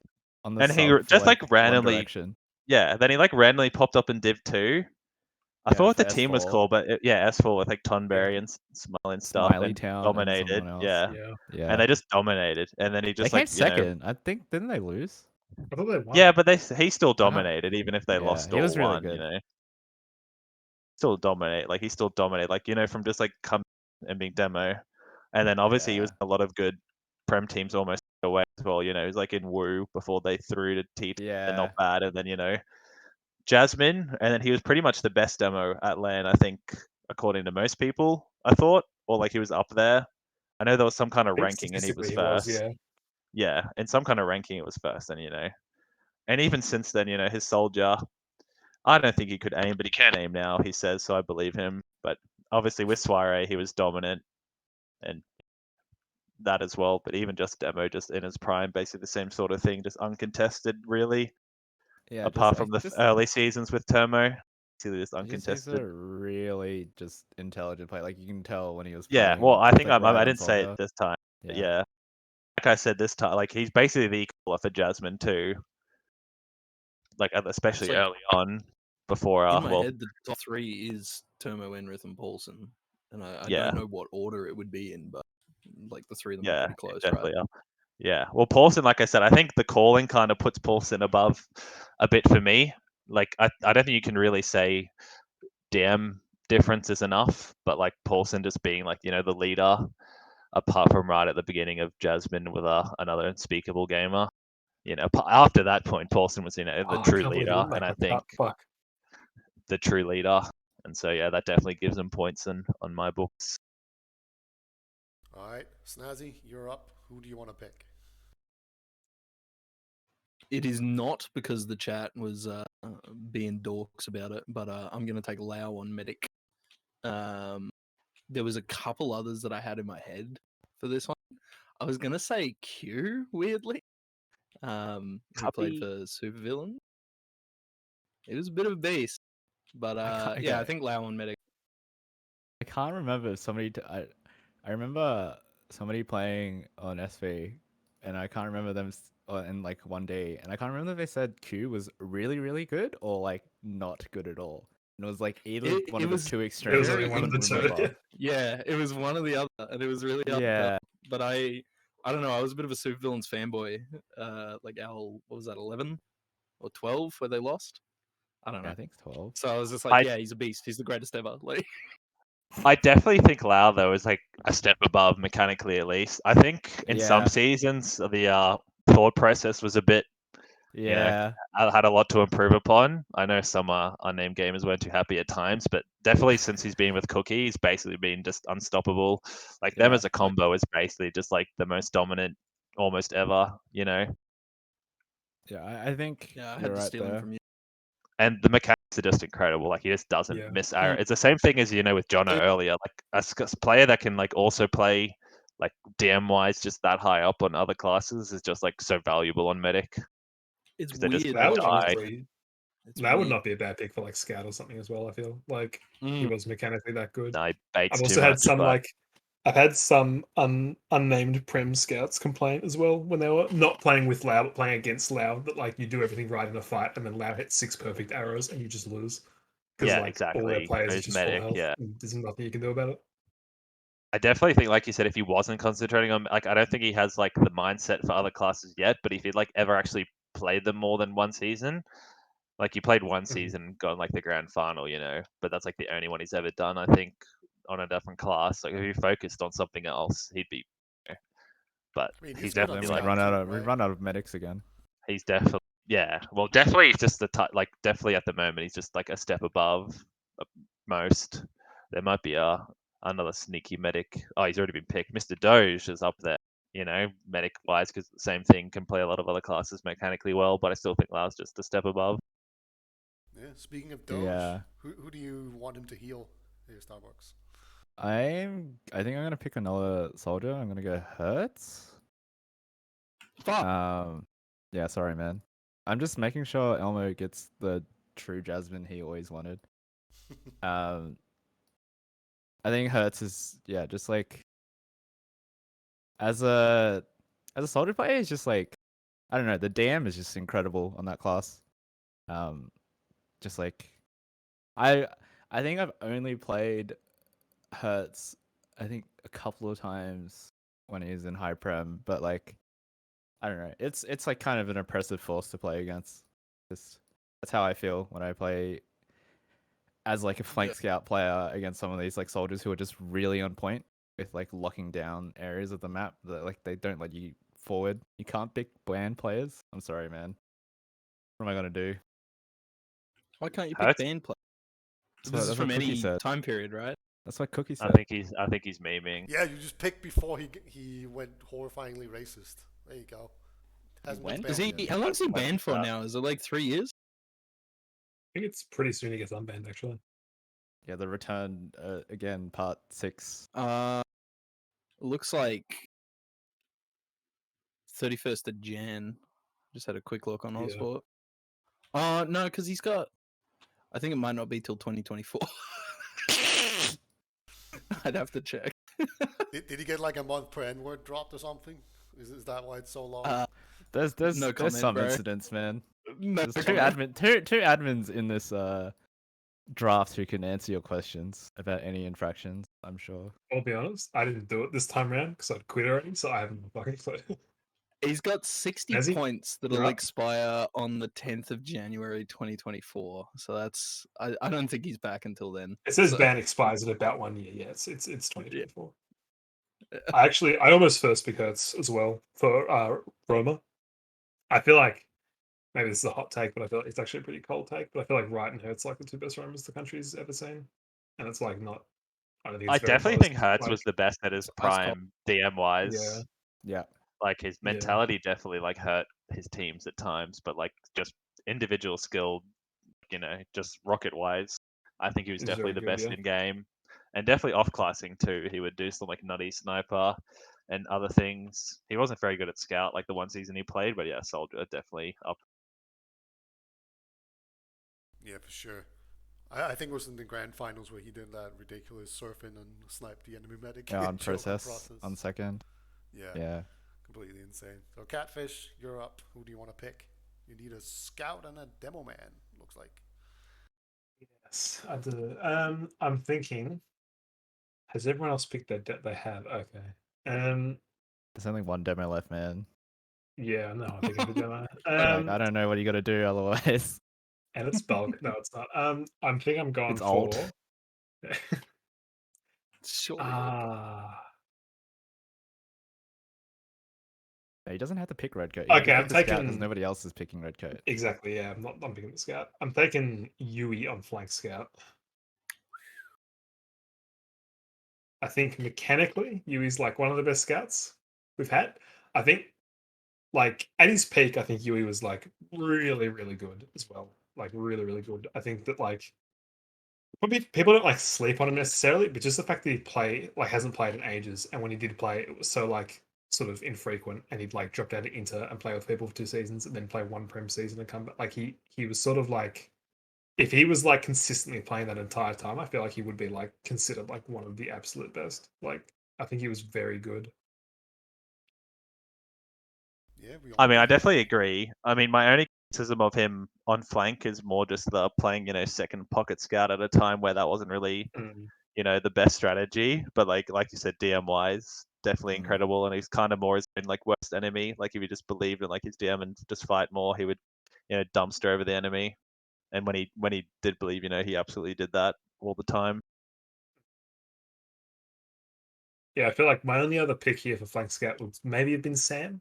on the and he sub for just like like One randomly, Direction. yeah. Then he like randomly popped up in Div 2. I Yeah, forgot what for the team was S4. called, but S4 with like Tonberry Yeah. and Smiley and stuff, Smiley and Town and dominated. someone else. Yeah. Yeah. Yeah, And they just dominated. And then he they just came like second. I think didn't they lose? I thought they won. yeah, but he still I can't- dominated even if they Yeah, lost he or was really won. good. Still dominate. Like he still dominated. Like from just like come and being demo, and then obviously he was Yeah. in a lot of good prem teams almost away as well. He was like in Woo before they threw to T. Yeah. They're not bad, and then Jasmine, and then he was pretty much the best demo at LAN, I think, according to most people. I thought, or like he was up there. I know there was some kind I of think ranking, and he was statistically first. yeah. Yeah, in some kind of ranking, it was first, and even since then, his Soldier. I don't think he could aim, but he can aim now. He says so. I believe him. But obviously with Soiree, he was dominant, and that as well. But even just demo, just in his prime, basically the same sort of thing, just uncontested, really. Yeah, Apart from the early seasons with Termo, just he's uncontested. a really just intelligent player. Like you can tell when he was Yeah, playing. well, I think like, right I on didn't say it Soldier. this time. But Yeah. yeah, like I said this time, like he's basically the equal for Jasmine too. Like especially like- early on, before In my head, the top 3 is Termo, Enrith, and Paulson, and I Yeah. don't know what order it would be in, but like the 3 of them are yeah, pretty close, definitely right? are. Yeah, well, Paulson, like I said, I think the calling kind of puts Paulson above a bit for me. Like I don't think you can really say DM difference is enough, but like Paulson just being like the leader, apart from right at the beginning of Jasmine with another unspeakable gamer. After that point, Paulson was the I true can't believe he leader, didn't make and I my think cut. Fuck. the true leader, and so yeah, that definitely gives him points on my books. All right, Snazzy, you're up. Who do you want to pick? It is not because the chat was being dorks about it, but I'm going to take Lau on Medic. There was a couple others that I had in my head for this one. I was going to say Q, weirdly, who played for Supervillain. It was a bit of a beast, but I think Lau on Medic. I can't remember somebody. I remember somebody playing on SV, and I can't remember them in like one day, and I can't remember if they said Q was really really good or like not good at all. And it was like either one of the two extremes. It was only one of the two. Yeah, it was one or the other, and it was really up. But I don't know. I was a bit of a Supervillains fanboy. Like Al, what was that, 11 or 12 where they lost? I don't know. Yeah, I think 12. So I was just like, yeah, he's a beast. He's the greatest ever. Like, I definitely think Lau though is like a step above mechanically at least. I think in some seasons the thought process was a bit, I had a lot to improve upon. I know some unnamed gamers weren't too happy at times, but definitely since he's been with Cookie, he's basically been just unstoppable. Like them as a combo is basically just like the most dominant almost ever. Yeah, I think I had to steal him from you. And the mechanics are just incredible. Like he just doesn't miss arrow. It's the same thing as with Jono earlier. Like a player that can like also play like DM wise just that high up on other classes is just like so valuable on Medic. It's weird. Just that would not be a bad pick for like Scout or something as well. I feel like he was mechanically that good. No, I've also had some I've had some unnamed Prem Scouts complain as well when they were not playing with Lau, but playing against Lau, that like you do everything right in a fight and then Lau hits 6 perfect arrows and you just lose. Because exactly. all their players are just Medic, full health. And there's nothing you can do about it. I definitely think, like you said, if he wasn't concentrating on, like, I don't think he has like the mindset for other classes yet. But if he'd like ever actually played them more than one season, like he played one season, got like the grand final, but that's like the only one he's ever done. I think on a different class. Like if he focused on something else, he'd be. But he's definitely like run out of medics again. He's definitely definitely just like definitely at the moment he's just like a step above most. There might be another sneaky medic. Oh, he's already been picked. Mr. Doge is up there, medic wise, because the same thing, can play a lot of other classes mechanically well, but I still think Lau's just a step above. Yeah. Speaking of Doge, who do you want him to heal here, Starbucks? I think I'm gonna pick another soldier. I'm gonna go Hertz. Fuck. Yeah, sorry, man. I'm just making sure Elmo gets the true Jasmine he always wanted. I think Hertz is just like as a soldier player, he's just like I don't know. The DM is just incredible on that class. Just like I think I've only played Hertz I think a couple of times when he was in high prem, but like I don't know. It's like kind of an oppressive force to play against. Just that's how I feel when I play as like a flank scout player against some of these like soldiers who are just really on point with like locking down areas of the map that like they don't let you forward. You can't pick bland players. I'm sorry, man. What am I gonna do? Why can't you pick Hurts. band play? This That's is what from Cookie any said. time period, right? That's what Cookie I said. think he's memeing. Yeah, you just picked before he went horrifyingly racist. There you go. Hasn't been went? Is banned he? yet. How long is he That's banned for that. now? Is it like 3 years? I think it's pretty soon he gets unbanned, actually. Yeah, the return again, part 6. Looks like 31st of Jan. Just had a quick look on Yeah. Ozfort. No, because he's got. I think it might not be till 2024. I'd have to check. Did he get like a month per N-word dropped or something? Is that why it's so long? There's No comment, some bro. incidents, man. No There's two admins in this draft who can answer your questions about any infractions, I'm sure. I'll be honest, I didn't do it this time around because I'd quit already, so I haven't fucking played. He's got 60 Snazzy, points you're that'll up. expire on the 10th of January 2024. So that's I don't think he's back until then. It says So, ban expires in about 1 year. Yeah, it's 2024. I almost first pick Hertz as well for Roma. I feel like maybe this is a hot take, but I feel like it's actually a pretty cold take. But I feel like Wright and Hertz like the two best Romas the country's ever seen, and it's like not. I don't think I it's very definitely close. think Hertz Like, was the best at his It's ice cold. prime DM wise. yeah, Yeah. Like his Yeah. mentality definitely like hurt his teams at times, but like just individual skill, just rocket wise, I think he was He's definitely very the good, best yeah. in game, and definitely off classing too. He would do some like nutty sniper and other things. He wasn't very good at scout like the one season he played, but yeah, soldier definitely up. Yeah, for sure. I think it was in the grand finals where he did that ridiculous surfing and sniped the enemy medic. Yeah, on Choke process on second. Yeah, Yeah. completely insane. So Catfish, you're up. Who do you want to pick? You need a scout and a demo man. Looks like. Yes, I do. I'm thinking. Has everyone else picked their they have? Okay. There's only one demo left, man. Yeah, no, I think I did demo. Like, I don't know what you got to do otherwise. And it's bulk. No, it's not. I'm thinking I'm going It's for. alt. Surely. He doesn't have to pick red coat. Okay, I'm because taking nobody else is picking red coat. exactly. Yeah, I'm picking the scout. I'm taking Yui on flank scout. I think mechanically, Yui's like one of the best scouts we've had. I think, like at his peak, I think Yui was like really, really good as well. Like really, really good. I think that like probably people don't like sleep on him necessarily, but just the fact that he hasn't played in ages, and when he did play, it was so like sort of infrequent, and he'd like drop down to Inter and play with people for 2 seasons, and then play one Prem season and come back. Like he was sort of like, if he was like consistently playing that entire time, I feel like he would be like considered like one of the absolute best. Like I think he was very good. Yeah, we all I mean, I agree. definitely agree. I mean, my only criticism of him on flank is more just the playing, second pocket scout at a time where that wasn't really, Mm. the best strategy. But like you said, DM wise, definitely Mm. incredible, and he's kind of more his own like worst enemy. Like if he just believed in like his DM and just fight more, he would, dumpster over the enemy. And when he did believe, he absolutely did that all the time. Yeah, I feel like my only other pick here for flank scout would maybe have been Sam.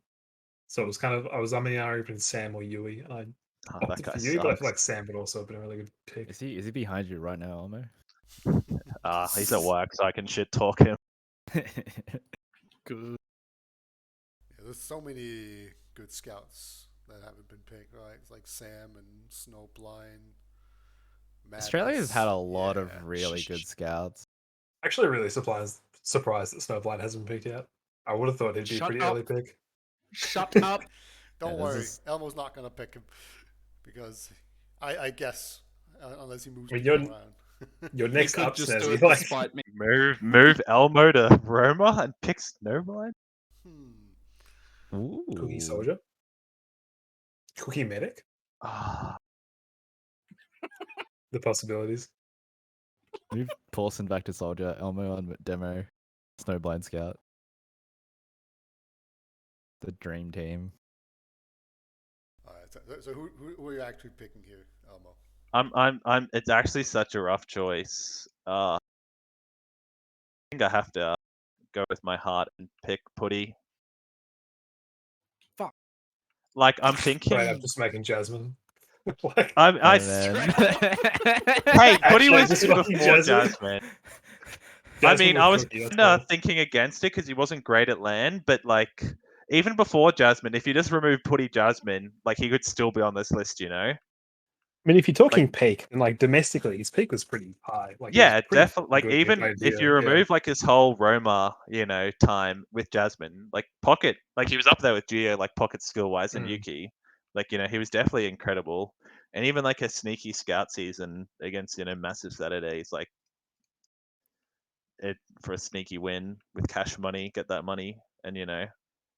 So it was kind of I was umming between Sam or Yui, and I Oh, that opted guy for Yui, but I sucks. feel like Sam would also have been a really good pick. Is he behind you right now, Elmo? He's at work, so I can shit talk him. Good. Yeah, there's so many good scouts that haven't been picked, right? It's like Sam and Snowblind. Australia's had a lot Yeah. of really good scouts. Actually, really surprised that Snowblind hasn't picked yet. I would have thought he'd be a Shut pretty up. early pick. Shut up. Don't this worry, is- Elmo's not gonna pick him because I guess unless he moves Well, people around. You're He next could up, just do Snazzy. it Like, despite me. Move Elmo to Roma and pick Snowblind. Cookie Ooh. Soldier, Cookie Medic. Ah, The possibilities. Move Paulson back to Soldier, Elmo on demo, Snowblind Scout. The dream team. All right, so who are you actually picking here, Elmo? I'm. It's actually such a rough choice. I think I have to go with my heart and pick Putty. Fuck. Like I'm Straight up, thinking. just making Jasmine. Like, I And then... hey, Putty Actually, was just before fucking Jasmine. Jasmine. I Jasmine mean, with I was Cookie, that's kinda fine. thinking against it because he wasn't great at land, but like even before Jasmine, if you just remove Putty Jasmine, like he could still be on this list, you know? I mean, if you're talking Like peak, then like domestically, his peak was pretty high. Like, it was yeah, pretty definitely. Like good when he even played if Geo. you Yeah. remove like his whole Roma, time with Jasmine, like Pocket, like he was up there with Geo, like Pocket skill wise and Mm. Yuki. Like he was definitely incredible, and even like a sneaky scout season against massive Saturdays, like it for a sneaky win with cash money, get that money, and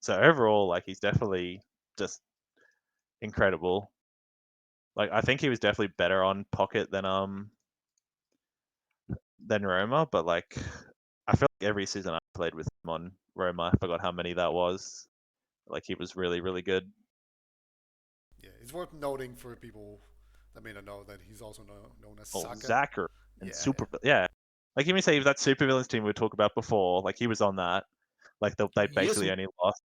so overall, like he's definitely just incredible. Like I think he was definitely better on Pocket than Roma, but like I feel like every season I played with him on Roma, I forgot how many that was. Like he was really, really good. Yeah, it's worth noting for people that may not know that he's also known as Oh, Saka. Zachar and Yeah, yeah. Like even say that super villains team we talked about before, like he was on that. Like they Yes, basically only lost.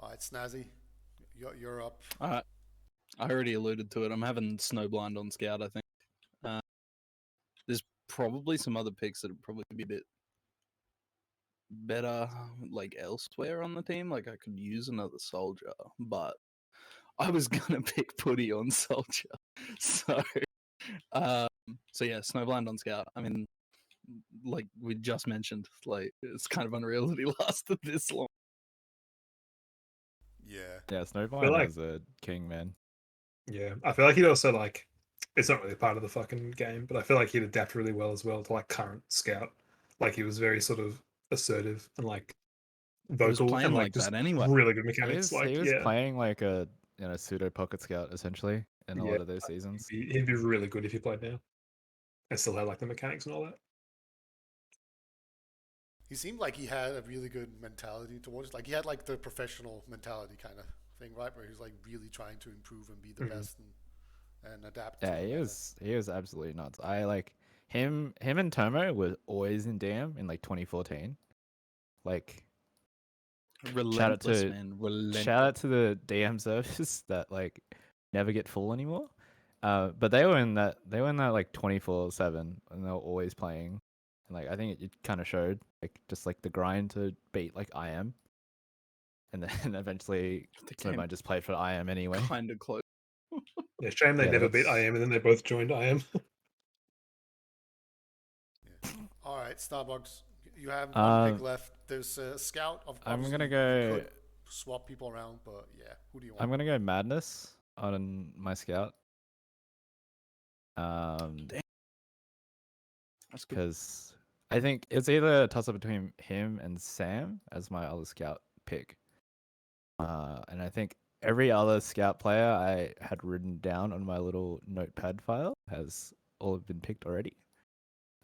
All right, Snazzy, you're up. I already alluded to it. I'm having Snowblind on Scout, I think. There's probably some other picks that would probably be a bit better, like elsewhere on the team. Like I could use another soldier, but I was gonna pick Putty on soldier. So, so yeah, Snowblind on Scout. I mean, like we just mentioned, like it's kind of unreal that he lasted this long. Yeah, Yeah, feel Snowblind like- was a king, man. Yeah, I feel like he'd also like. It's not really part of the fucking game, but I feel like he'd adapt really well as well to like current Scout. Like he was very sort of assertive and like He was vocal playing and like like just that anyway. really good He mechanics. was, Like he was yeah, playing like a pseudo pocket scout essentially in a Yeah, lot of those seasons. he'd be really good if he played now and still had like the mechanics and all that. he seemed like he had a really good mentality towards. Like he had like the professional mentality kind of thing, right? Where he was like really trying to improve and be the best and adapt. Yeah, to the he was absolutely nuts. I like him and Tomo were always in DM in like 2014. Like Relentless, to- man. Relentless. shout out to the DM service that like never get full anymore. But they were in that like 24/7 and they were always playing. And like I think it kind of showed like just like the grind to beat like IM. And then eventually The so game I just played for IM anyway. kind of close. Yeah, shame they Yeah, never beat that's- IM and then they both joined IM. Yeah. All right, Starbucks. You have one pick Um, left. There's a scout. I'm Obviously, gonna you go. could swap people around, but yeah, who do you want? I'm gonna go Madness on my scout. That's good. Because I think it's either a toss up between him and Sam as my other scout pick. And I think every other scout player I had written down on my little notepad file has all been picked already.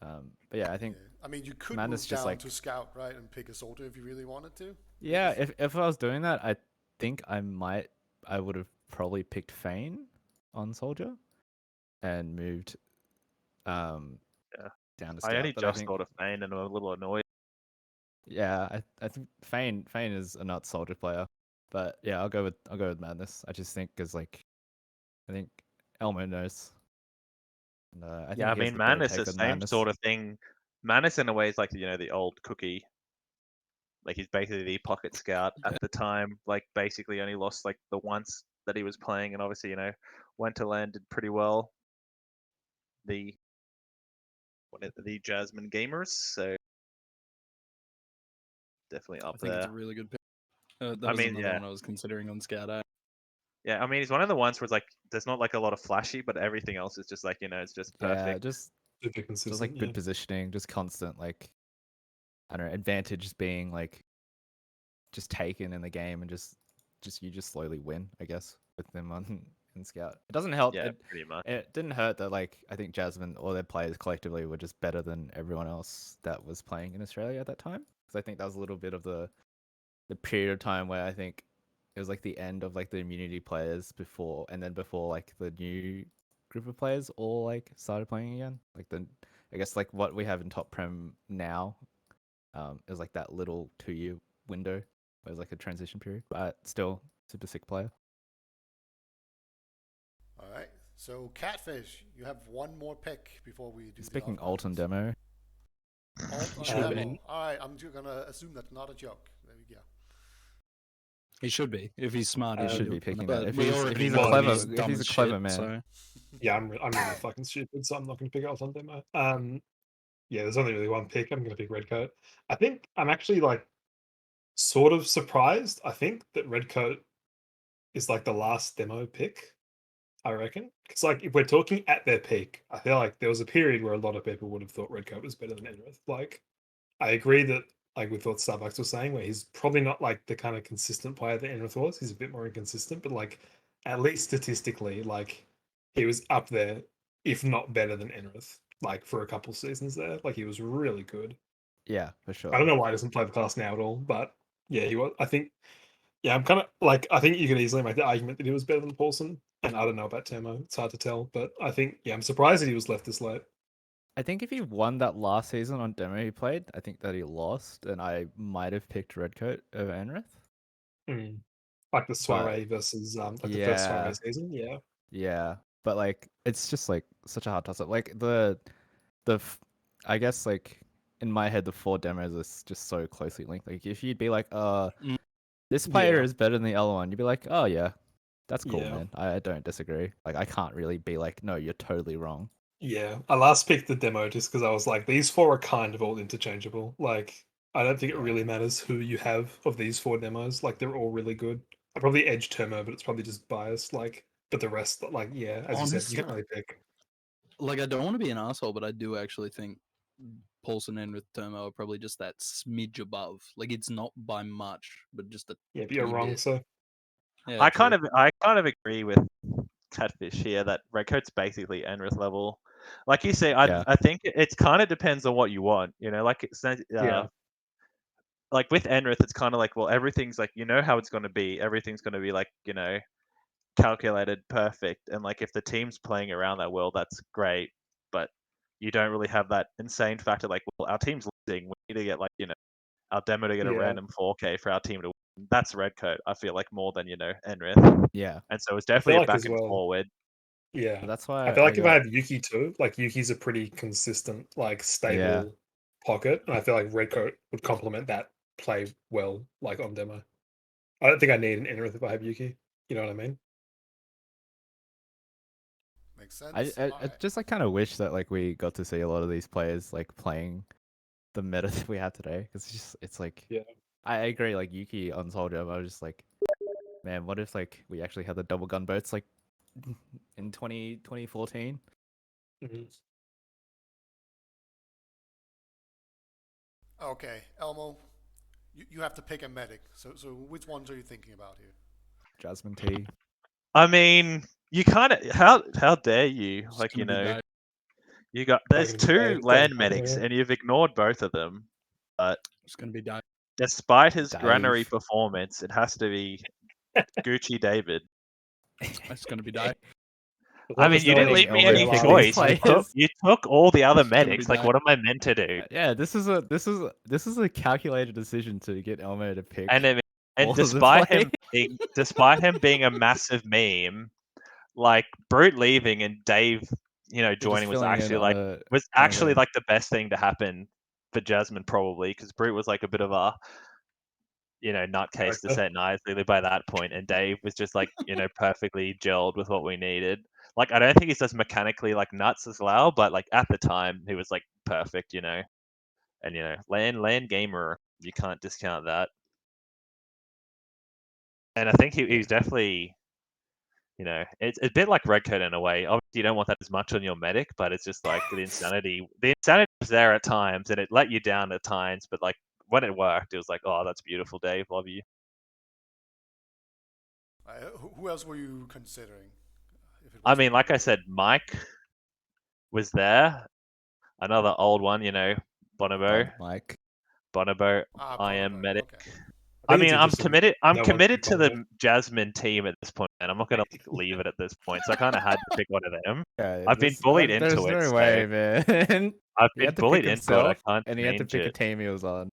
But yeah, I think I mean, you could Madness move just down like to scout, right, and pick a soldier if you really wanted to. yeah. If I was doing that, I think I would have probably picked Fane on Soldier and moved Yeah. down to I scout. only But I just think thought of Fane and I'm a little annoyed. yeah, I think Fane is a not soldier player, but yeah, I'll go with Madness. I just think because like I think Elmo knows. And, I think Yeah, I he has mean the better Manus, take the on same Madness. sort of thing. Manus in a way is like the old Cookie. Like he's basically the pocket scout at the time. Like basically only lost like the once that he was playing, and obviously went to land did pretty well. the the Jasmine gamers. So definitely up I think there. it's a really good pick. That I was mean, another yeah. one I was considering on Scout. Yeah, I mean, he's one of the ones where it's like there's not like a lot of flashy, but everything else is just like it's just Yeah, perfect. just Super consistent. like good positioning, just constant like I don't know, advantage being like just taken in the game and just you just slowly win, I guess, with them on in Scout. It doesn't help. Yeah, pretty much. It didn't hurt that like I think Jasmine or their players collectively were just better than everyone else that was playing in Australia at that time. Because I think that was a little bit of the period of time where I think it was like the end of like the immunity players before, and then before like the new group of players all like started playing again. Like I guess like what we have in top prem now, is like that little 2-year window. It was like a transition period, but still super sick player. All right. So Catfish, you have one more pick before we do. He's the picking off Alton questions. demo. Alt Should be. demo. All right. I'm gonna assume that's not a joke. There we go. He should be. If he's smart, he should do be it. picking But that. If we he's already a know clever- he's if dumb he's a as clever shit, man. So Yeah, I'm really fucking stupid, so I'm not going to pick Elton demo. Yeah, there's only really one pick. I'm going to pick Redcoat. I think I'm actually like sort of surprised. I think that Redcoat is like the last demo pick. I reckon because like if we're talking at their peak, I feel like there was a period where a lot of people would have thought Redcoat was better than Enrith. Like I agree that like we thought Starbucks was saying, where he's probably not like the kind of consistent player that Enrith was. He's a bit more inconsistent, but like at least statistically, like he was up there, if not better than Enrith. Like for a couple seasons there, like he was really good. Yeah, for sure. I don't know why he doesn't play the class now at all, but yeah, he was. I think. Yeah, I'm kind of like I think you could easily make the argument that he was better than Paulson, and I don't know about Temo. It's hard to tell, but I think I'm surprised that he was left this late. I think if he won that last season on demo he played, I think that he lost, and I might have picked Redcoat over Enrith. Like the soiree versus like the first soiree season, yeah. Yeah, but like it's just like such a hard toss up. Like I guess like in my head the 4 demos are just so closely linked. Like if you'd be like, this player is better than the other one, you'd be like, oh yeah, that's cool, man. I don't disagree. Like I can't really be like, no, you're totally wrong. Yeah, I last picked the demo just because I was like, these 4 are kind of all interchangeable. Like I don't think it really matters who you have of these 4 demos. Like they're all really good. I probably edge Termo, but it's probably just biased. Like, but the rest, like, yeah, as you said, you can't really pick. Like, I don't want to be an asshole, but I do actually think Paulson and with Thermo are probably just that smidge above. Like, it's not by much, but just a yeah. But you're wrong, bit. so yeah, I kind of agree with Catfish here that Redcoat's basically Enrith level. Like you say, I think it kind of depends on what you want. Like it's like with Enrith, it's kind of like, well, everything's like how it's going to be. Everything's going to be like calculated, perfect, and like if the team's playing around that well, that's great. But you don't really have that insane factor. Like, well, our team's losing. We need to get our demo to get a random 4K for our team to win. That's Redcoat. I feel like more than Enrith. Yeah, and so it's definitely a back and forward. Yeah, but that's why I feel like if I have Yuki too, like Yuki's a pretty consistent, like stable pocket, and I feel like Redcoat would complement that play well, like on demo. I don't think I need an Enrith if I have Yuki. You know what I mean? Makes sense. I just like kind of wish that like we got to see a lot of these players like playing the meta that we have today, because it's like I agree, like Yuki on Soldier, I was just like, man, what if like we actually had the double gun boats like in 2014? Okay, Elmo, you have to pick a medic. So which ones are you thinking about here? Jasmine T. I mean, you kind of how dare you? Like you got there's 2 land medics and you've ignored both of them. But it's gonna be Dave. Despite his granary performance, it has to be Gucci David. It's gonna be Dave. I mean, you didn't leave me any choice. You took all the other medics. Like, what am I meant to do? Yeah, this is a calculated decision to get Elmo to pick. And despite him being a massive meme, like Brute leaving and Dave, joining was actually like the best thing to happen for Jasmine, probably, because Brute was like a bit of a nutcase to set nicely by that point, and Dave was just like perfectly gelled with what we needed. like I don't think he's just mechanically like nuts as well, but like at the time he was like perfect, and land gamer, you can't discount that. And I think he's definitely, it's a bit like Red Coat in a way. Obviously, you don't want that as much on your medic, but it's just like the insanity. The insanity was there at times, and it let you down at times. But like when it worked, it was like, oh, that's beautiful, Dave. Love you. Who else were you considering? If it I wasn't mean, like I Red Coat? said, Mike was there. Another old one, Bonobo. Mike. Bonobo, Ah, I am Bonobo. medic. Okay. I think it's mean, I'm interesting committed. I'm no one committed picked to the Bonobo. Jasmine team at this point, and I'm not gonna leave it at this point. So I kind of had to pick one of them. Yeah, I've been bullied there's into it. no So way, man. I've He been had to bullied pick into it. I himself, can't and he had to change pick a it. team he was on.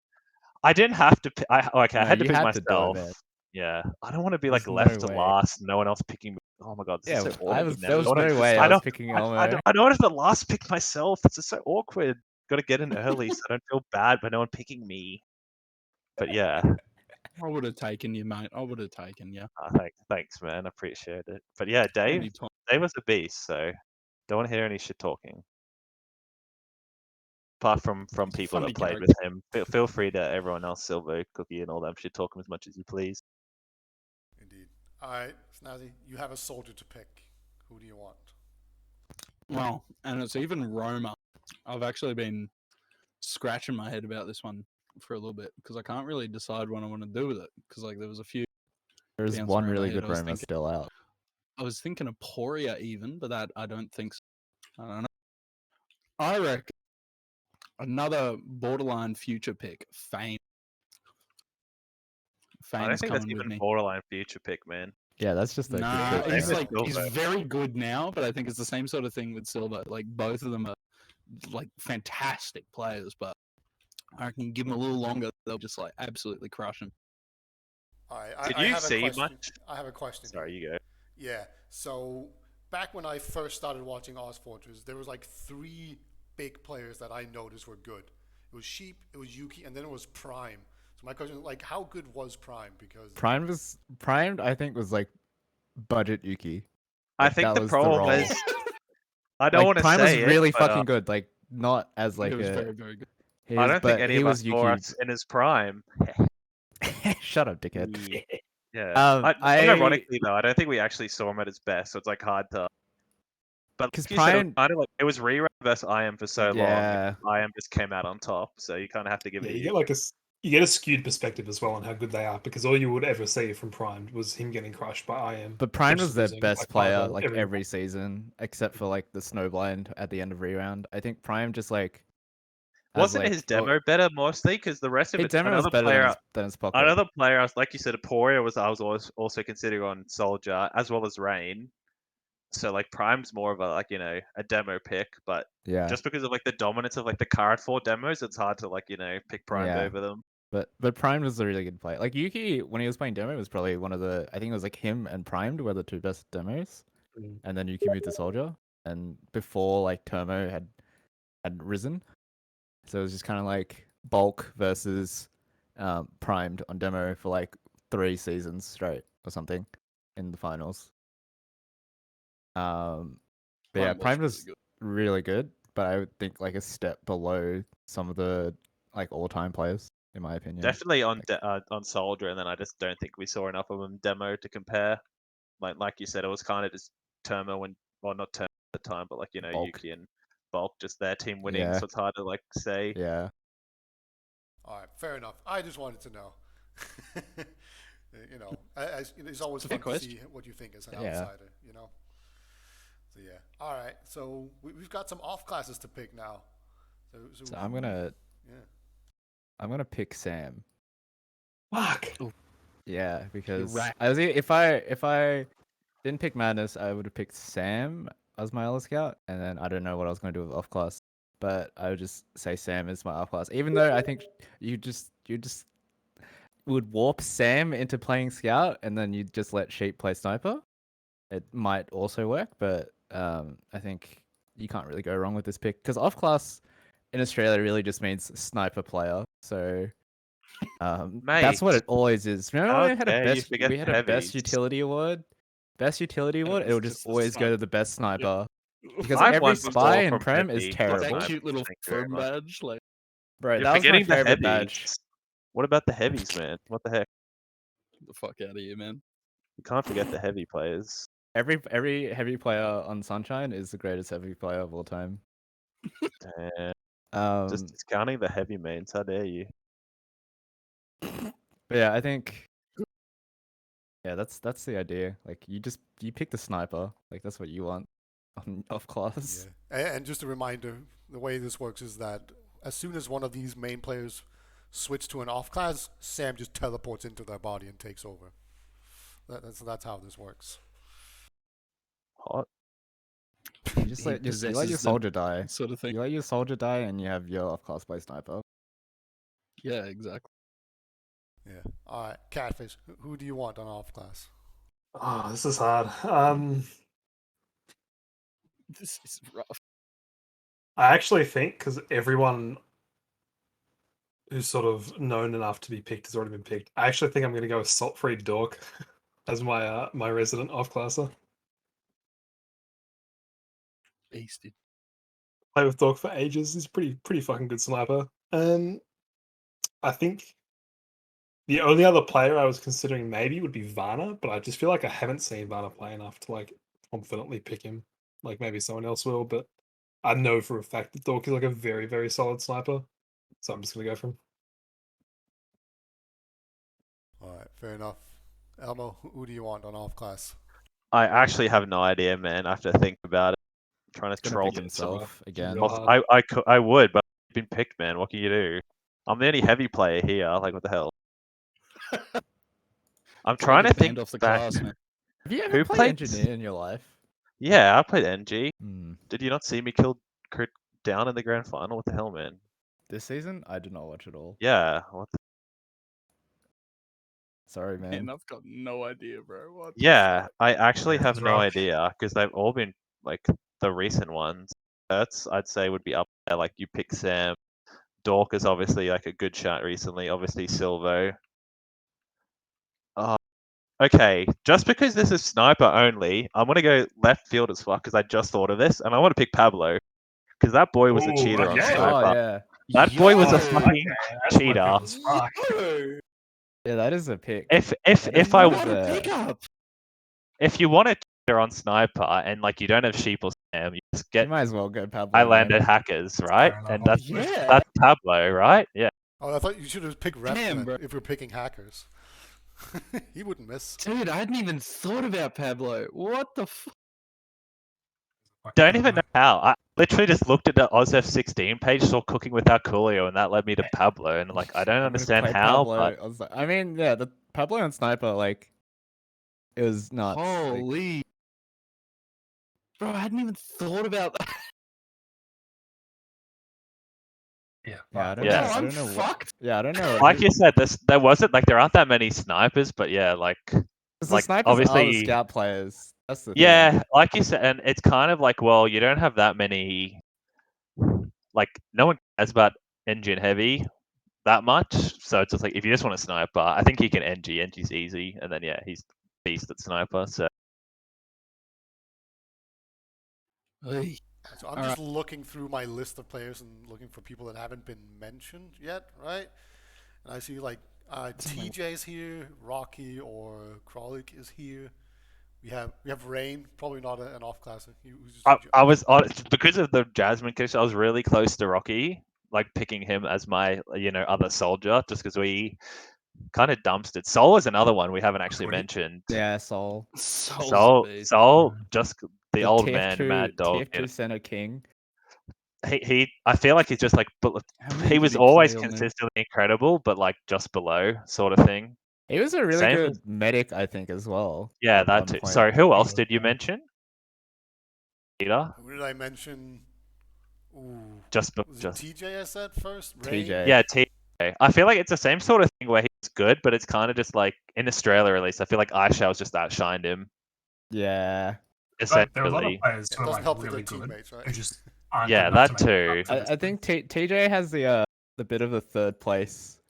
I didn't have to. I No, had to you pick had to do it, myself. man. Yeah, I don't want to be There's like left no to way. last. No one else picking me. Oh my god, this is Yeah, so awkward now. there was no way I was picking Elmo. I don't want to be the last pick myself. It's just so awkward. Got to get in early so I don't feel bad by no one picking me. But yeah, I would have taken you, mate. I would have taken you. thanks, man. I appreciate it. But yeah, Dave Anytime. was a beast. So don't want to hear any shit talking. Apart from He's a people funny that played character. with him, feel free to everyone else, Silver, Cookie, and all them shit talk him as much as you please. Indeed. All right, Snazzy, you have a soldier to pick. Who do you want? Well, and it's even Roma. I've actually been scratching my head about this one for a little bit because I can't really decide what I want to do with it because like there was a few. There's bouncing one around my really head. good I was Roma thinking- still out. I was thinking of Poria even, but that I don't think so. I don't know. I reckon another borderline future pick, Fame. I don't Fame's think that's coming with even me. borderline future pick, man. Yeah, that's just a Nah, good Same he's with like he's Silver. very good now, but I think it's the same sort of thing with Silver. Like both of them are like fantastic players, but I can give them a little longer. They'll just like absolutely crush him. All right, Did I you have a see question. much? I have a question. Sorry, here. you go. Yeah. So back when I first started watching ozfortress, there was like 3 big players that I noticed were good. It was Sheep, it was Yuki, and then it was Prime. So my question is, like, how good was Prime? Because Primed, I think, was like budget Yuki. I Like, think that the was problem role. is I don't Like, want to Prime was say really it, but fucking good. Like, not as like He was a very, very good. I don't think but any he of us was saw Yuki. us in his prime. Shut up, dickhead. Yeah. Ironically though, I don't think we actually saw him at his best, so it's like hard to. But because like you said, Prime, it was Rerun versus IM for so long. yeah, And IM just came out on top, so you kind of have to give Yeah, it. you get like you get a skewed perspective as well on how good they are because all you would ever see from Primed was him getting crushed by IM. but Prime just was their losing, best like, player five-0 like every season except for like the Snowblind at the end of reround. I think Prime just like Wasn't his demo better mostly? Because the rest of his it, demo was better than his pocket. another player, like you said, Aporia I was also considering on Soldier as well as Rain. So like Prime's more of a a demo pick, but Yeah, just because of like the dominance of like the card 4 demos, it's hard to like pick Prime Yeah. over them. but Prime was a really good player. Like Yuki, when he was playing demo, was probably one of the. I think it was like him and Primed were the 2 best demos, and then Yuki moved to Soldier, and before like Turmo had risen, so it was just kind of like Bulk versus Primed on demo for like 3 seasons straight or something in the finals. But yeah, Prime was really good, but I would think like a step below some of the like all-time players, in my opinion. Definitely on Soldier, and then I just don't think we saw enough of him demo to compare. Like you said, it was kind of just Turmo and not Turmo at the time, but like Bulk. Yuki and Bulk, just their team winning, Yeah. so it's hard to like say. Yeah. all right, fair enough. I just wanted to know. It's always fun to see what you think as an outsider. So yeah. All right. So we've got some off classes to pick now. So I'm gonna pick Sam. Fuck. Yeah, because right. I was if I didn't pick Madness, I would have picked Sam as my Elo Scout, and then I don't know what I was gonna do with off class, but I would just say Sam is my off class, even though I think you just would warp Sam into playing Scout, and then you just let Sheep play Sniper. It might also work, but I think you can't really go wrong with this pick because off class in Australia really just means sniper player. So that's what it always is. Remember we had a best utility award best utility And it would, was it'll just just a always go sniper. to the best sniper. Because I've every won spy before in from Prem is heavy. terrible. that Sniper. cute little Thank you very firm much. badge, like Bro, You're that was my forgetting the favorite heavies. badge. What about the heavies, man? What the heck? get the fuck out of here, man. You can't forget the heavy players. Every heavy player on Sunshine is the greatest heavy player of all time. Damn. Just Um, discounting the heavy mains. How dare you? but yeah, I think yeah, that's the idea. Like you pick the sniper. Like that's what you want on off class. Yeah. And just a reminder, the way this works is that as soon as one of these main players switch to an off class, Sam just teleports into their body and takes over. That's how this works. Hot. You just He let you let your possesses them, soldier die. sort of thing. You let your soldier die, and you have your off class play sniper. Yeah, exactly. Yeah. All right, Catfish. Who do you want on off class? Oh, this is hard. This is rough. I actually think because everyone who's sort of known enough to be picked has already been picked. I actually think I'm going to go with Salt-Free Dork as my my resident off-classer. Beasted. Play with Dork for ages. He's pretty fucking good sniper. I think the only other player I was considering maybe would be Varna, but I just feel like I haven't seen Varna play enough to like confidently pick him. Like maybe someone else will, but I know for a fact that Dork is like a very solid sniper. So I'm just gonna go for him. All right, fair enough. Elmo, who do you want on off class? I actually have no idea, man. I have to think about it. I'm trying to Gonna troll pick them. himself again. real Also, I would, but I've been picked, man. What can you do? I'm the only heavy player here. Like, what the hell? I'm It's gonna trying to get banned think off the back. class, man. Have you ever Who played played? engineer in your life? Yeah, I played NG. Hmm. Did you not see me kill Kurt down in the grand final? What the hell, man? This season, I did not watch it all. Yeah. What the... Sorry, man. Man, I've got no idea, bro. What the Yeah, fuck? I actually Yeah, have it's no rough. idea because they've all been like the recent ones. That's I'd say would be up there. Like you pick Sam. Dork is obviously like a good shot recently. Obviously Silvo. Okay, just because this is sniper only, I'm gonna go left field as fuck because I just thought of this, and I want to pick Pablo because that boy was a Ooh, cheater on okay. sniper. Oh yeah, That boy was a Yo! fucking that's my cheater. pick as fuck. Yo! yeah. That is a pick. If That is if I one What of a the- pickup! if you want a cheater on sniper and like you don't have sheep or Sam, you just You get might as well go Pablo. I landed man. hackers, right? Fair enough. And that's Yeah. Pablo, right? Yeah. Oh, I thought you should have picked Rep Damn, then, bro. if you're picking hackers. He wouldn't miss. Dude, I hadn't even thought about Pablo. What the fuck? Don't even know how. I literally just looked at the OzF16 page, saw Cooking Without Coolio, and that led me to Pablo. And like, I don't I'm gonna understand play how, Pablo. but I was like, I mean, yeah, the Pablo and sniper, like, it was nuts. Like, Holy. Bro, I hadn't even thought about that. Yeah, yeah, I don't Yeah. know. No, I I'm don't know. fucked. Yeah, I don't know. like you said, there wasn't like there aren't that many snipers, but yeah, like the snipers are the obviously, scout players. That's the thing. yeah, like you said, and it's kind of like, well, you don't have that many. Like, no one cares about engine heavy that much, so it's just like if you just want a sniper, I think he can NG. NG's easy, and then yeah, he's beast at sniper. So Hey. So I'm just looking through my list of players and looking for people that haven't been mentioned yet, right? And I see like TJ's here, Rocky or Kralik is here. We have Rain, probably not an off classer. I was because of the Jasmine case, I was really close to Rocky, like picking him as my other soldier, just because we kind of dumpstered. Soul is another one we haven't actually mentioned. Yeah, Soul. Soul, just the old TF2, man, Mad Dog. TF2 center king. I feel like he's just like, How many he did was he always play on there? consistently incredible, but like just below sort of thing. He was a really Same good as- medic, I think, as well. Yeah, at that one too. point. Sorry, who else Yeah. did you mention? Peter? Who did I mention? Ooh, Just was it TJ I said first? Rain? TJ. Yeah, TJ. I feel like it's the same sort of thing where he's good, but it's kind of just like in Australia at least. I feel like iShell's just outshined him. Yeah. Like, there are a lot of Essentially. players It who are doesn't like help that really they're good, teammates, right? who just aren't Yeah, good enough that to make too. it up to this I point. think TJ has the bit of the third place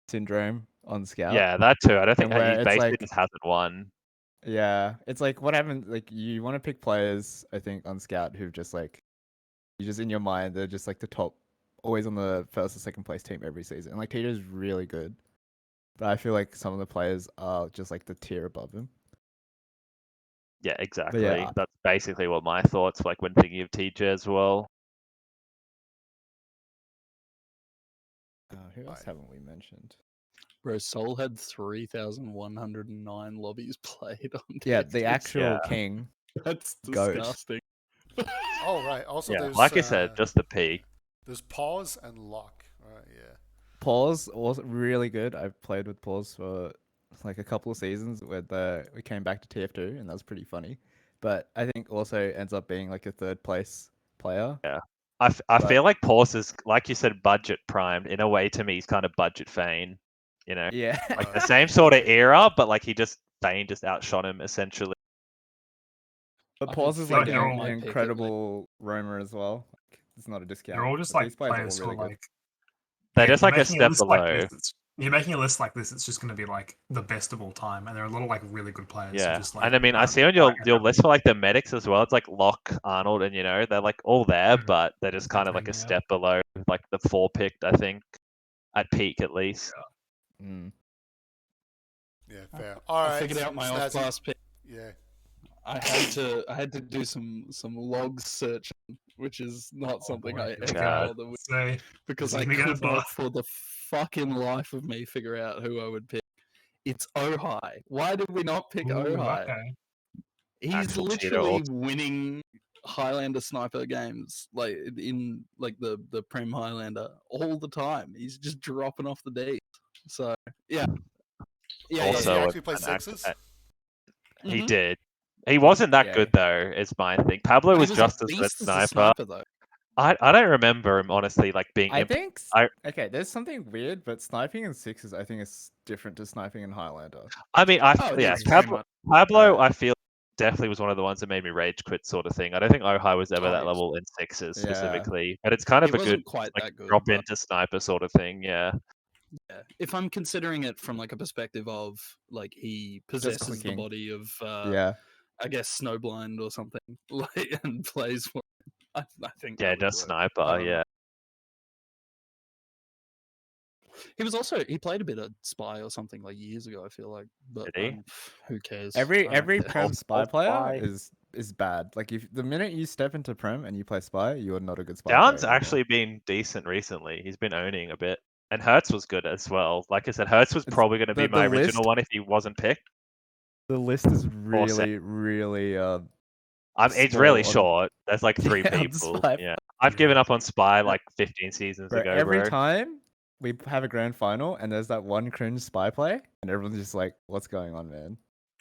syndrome on Scout. Yeah, that too. I don't think And where he it's basically like- just hasn't won. Yeah, it's like what happened. Like you want to pick players, I think, on Scout who've just like you just in your mind they're just like the top, always on the first or second place team every season. And like TJ's really good, but I feel like some of the players are just like the tier above him. Yeah, But exactly. yeah, That's basically what my thoughts like when thinking of TJ as well. who else Right. haven't we mentioned? Bro, Soul had 3,109 lobbies played on Yeah, Tier the 6. actual Yeah. king. That's Goat. disgusting. Oh right. Also, Yeah, like I said, just the peak. there's pause and lock. Right. Yeah. Pause was really good. I've played with Pause for like a couple of seasons where we came back to TF2 and that was pretty funny. But I think also ends up being like a third place player. Yeah. I feel like Pause is, like you said, budget primed. In a way, to me, he's kind of budget Fane. You know, Yeah. like the same sort of era, but like Fane just outshot him essentially. But I Pause is feel like like an, they're figured all my an pick at incredible roamer as well. Like, it's not a they're discount. all just But like these players are all players who really are good. like They're yeah, just you're like a making a step list like below. this. You're making a list like this. It's just going to be like the best of all time, and there are a lot of like really good players who Yeah, just like. and I mean, I aren't see on quite your enough. list for like the medics as well. It's like Locke, Arnold, and they're like all there, but they're just kind of like a Yeah. step below, like the 4 picked, I think, at peak at least. Mm. Yeah. Fair. All I right. figured out my Snazzy. off-class pick. Yeah. I had to do some logs search, which is not something boy, I here we ever go. bother with So because this I is gonna could go not for the fucking life of me figure out who I would pick. It's Ohai. Why did we not pick Ohai? Okay. He's Actual cheater literally also. winning Highlander sniper games like in like the Prem Highlander all the time. He's just dropping off the D. So yeah, yeah, Does he Also, actually play an act. sixes? He Mhm. did. He wasn't that Yeah. good though. Is my thing. Pablo He was was just a as good beast as a sniper. sniper though. I don't remember him honestly like being. I think. I Okay, there's something weird, but sniping in sixes, I think, is different to sniping in Highlander. I mean, Oh, it yeah, is very much. Pablo, I feel definitely was one of the ones that made me rage quit, sort of thing. I don't think Ohio was ever Oh, that yes. level in sixes Yeah. specifically, but it's kind He of a good wasn't quite like that good, drop but into sniper sort of thing. Yeah, yeah. If I'm considering it from like a perspective of like he possesses the clicking. body of Yeah. I guess Snowblind or something, like and plays for. I think yeah, that would just work. I sniper. don't Yeah, know. He was also he played a bit of Spy or something like years ago. I feel like, but did he? who cares? Every I don't care. Prem spy player Spy. is bad. Like if the minute you step into Prem and you play spy, you are not a good spy Down's player anymore. actually been decent recently. He's been owning a bit, and Hertz was good as well. Like I said, Hertz was It's- probably going to be the my list- original one if he wasn't picked. The list is Or set. really It's really small on- short. There's like 3 Yeah, on people. Spy. Yeah, I've given up on Spy like 15 seasons Bro, ago, every bro. time we have a grand final and there's that one cringe spy play, and everyone's just like, "What's going on, man?"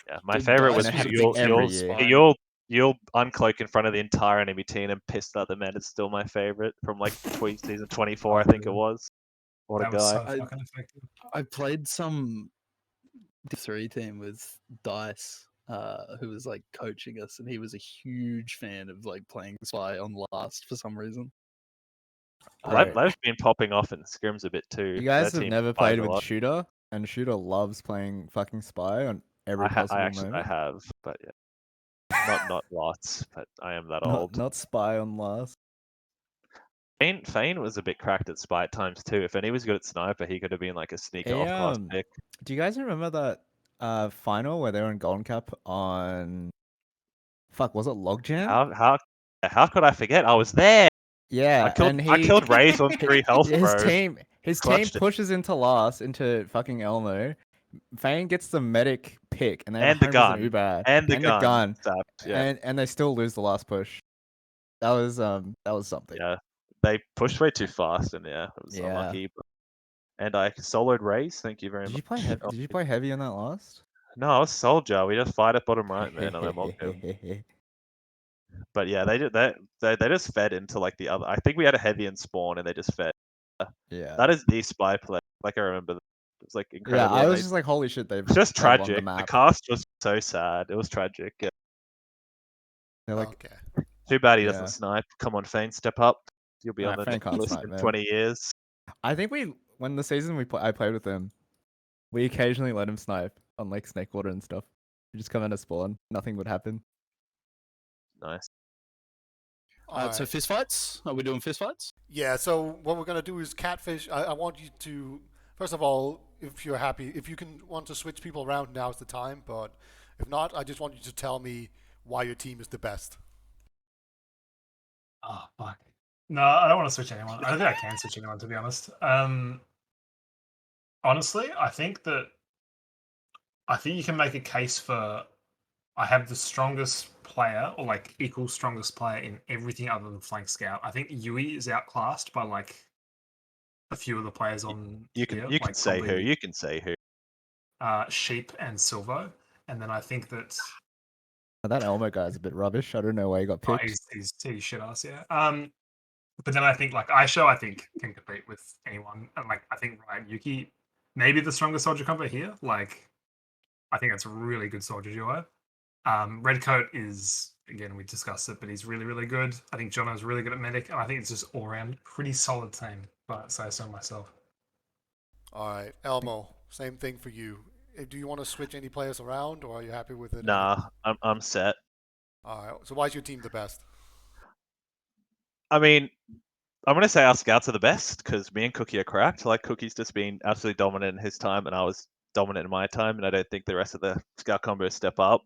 Yeah, my Dude, favorite Dice was And it was a happens big fan every of year. Spy. you'll uncloak in front of the entire enemy team and piss at the men. It's still my favorite from like season 24, I think it was. What a That was guy! so I- fucking effective. I played some D3 team with Dice, who was like coaching us, and he was a huge fan of like playing Spy on last for some reason. Right. They've been popping off in scrims a bit too. You guys Their have team never spies played a with lot. Shooter, and Shooter loves playing fucking spy on every I possible actually moment. have, but yeah, not lots. But I am that old. Not spy on last. Fane was a bit cracked at spy at times too. If he was good at sniper, he could have been like a sneaker Hey, off-class pick. do you guys remember that final where they were in Golden Cap on? Fuck, was it Logjam? How could I forget? I was there. Yeah, and I killed Raze on 3 health, his bro. team Clutched it. pushes into last into fucking Elmo. Fane gets the medic pick, and they have And a the home versus an gun. Uber And the gun. gun, Stabbed, yeah. and they still lose the last push. That was something. Yeah. They pushed way too fast, and yeah, it was Yeah. unlucky. And I soloed Raze. Thank you very Did much. you play Did you play heavy on that last? No, I was soldier. We just fight at bottom right, man, and then mocked him. But yeah, they just fed into like the other. I think we had a heavy and spawn, and they just fed. Yeah. That is the spy play. Like I remember, it was like Yeah, incredible. I and was just like, holy shit, it's just they've won tragic. the The map. cast was so sad. It was tragic. Yeah. They're like, Okay. Too bad he Yeah. doesn't snipe. Come on, Fane, step up. You'll be Nah, on the Fane next can't list snipe, in man. 20 years. I think when the season I played with them, we occasionally let him snipe on like Snakewater and stuff. You just come in a spawn, nothing would happen. Nice. All So right. fist fights? Are we doing fist fights? Yeah, so what we're gonna do is Catfish. I want you to, first of all, if you're happy, if you can want to switch people around, now's the time. But if not, I just want you to tell me why your team is the best. Oh fuck. No, I don't want to switch anyone. I don't think I can switch anyone, to be honest. Honestly, I think you can make a case for I have the strongest player, or like equal strongest player in everything other than flank scout. I think Yui is outclassed by like a few of the players on You can here, you can like say who. probably You can say who. Sheep and Silvo. And then I think that That Elmo guy's a bit rubbish. I don't know why he got picked. he's shit ass, yeah. But then I think like Aisho, I think can compete with anyone, and like I think Ryan Yuki, maybe the strongest soldier combo here. Like I think that's a really good soldier duo. Redcoat is, again, we discussed it, but he's really, really good. I think Jono's really good at medic, and I think it's just all around pretty solid team. But say so myself. All right, Elmo, same thing for you. Do you want to switch any players around, or are you happy with it? Nah, I'm set. All right. So why is your team the best? I mean, I'm gonna say our scouts are the best because me and Cookie are cracked. Like Cookie's just been absolutely dominant in his time, and I was dominant in my time, and I don't think the rest of the scout combo step up.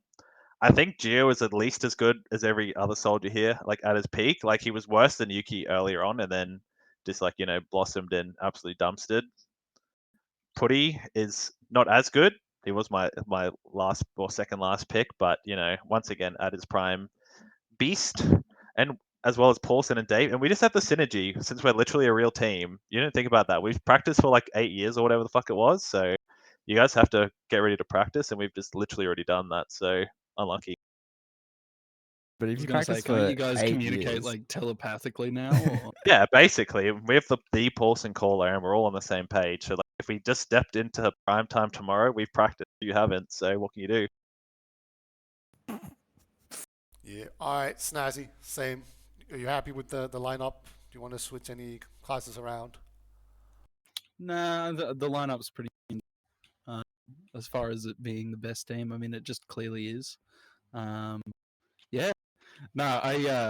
I think Gio is at least as good as every other soldier here, like at his peak. Like he was worse than Yuki earlier on, and then just like blossomed and absolutely dumpstered. Putty is not as good. He was my last or second last pick, but once again at his prime, beast, and as well as Paulson and Dave, and we just have the synergy since we're literally a real team. You didn't think about that. We've practiced for like 8 years or whatever the fuck it was, so you guys have to get ready to practice, and we've just literally already done that. So unlucky. But I if was you gonna say, practice can't for you guys 8 communicate years, like telepathically now? Or... Yeah, basically, we have the Paulson caller, and we're all on the same page. So like, if we just stepped into prime time tomorrow, we've practiced. You haven't, so what can you do? Yeah. All right, Snazzy, same. Are you happy with the lineup? Do you want to switch any classes around? Nah, the lineup's pretty. Uh, as far as it being the best team, I mean, it just clearly is. Yeah. No, I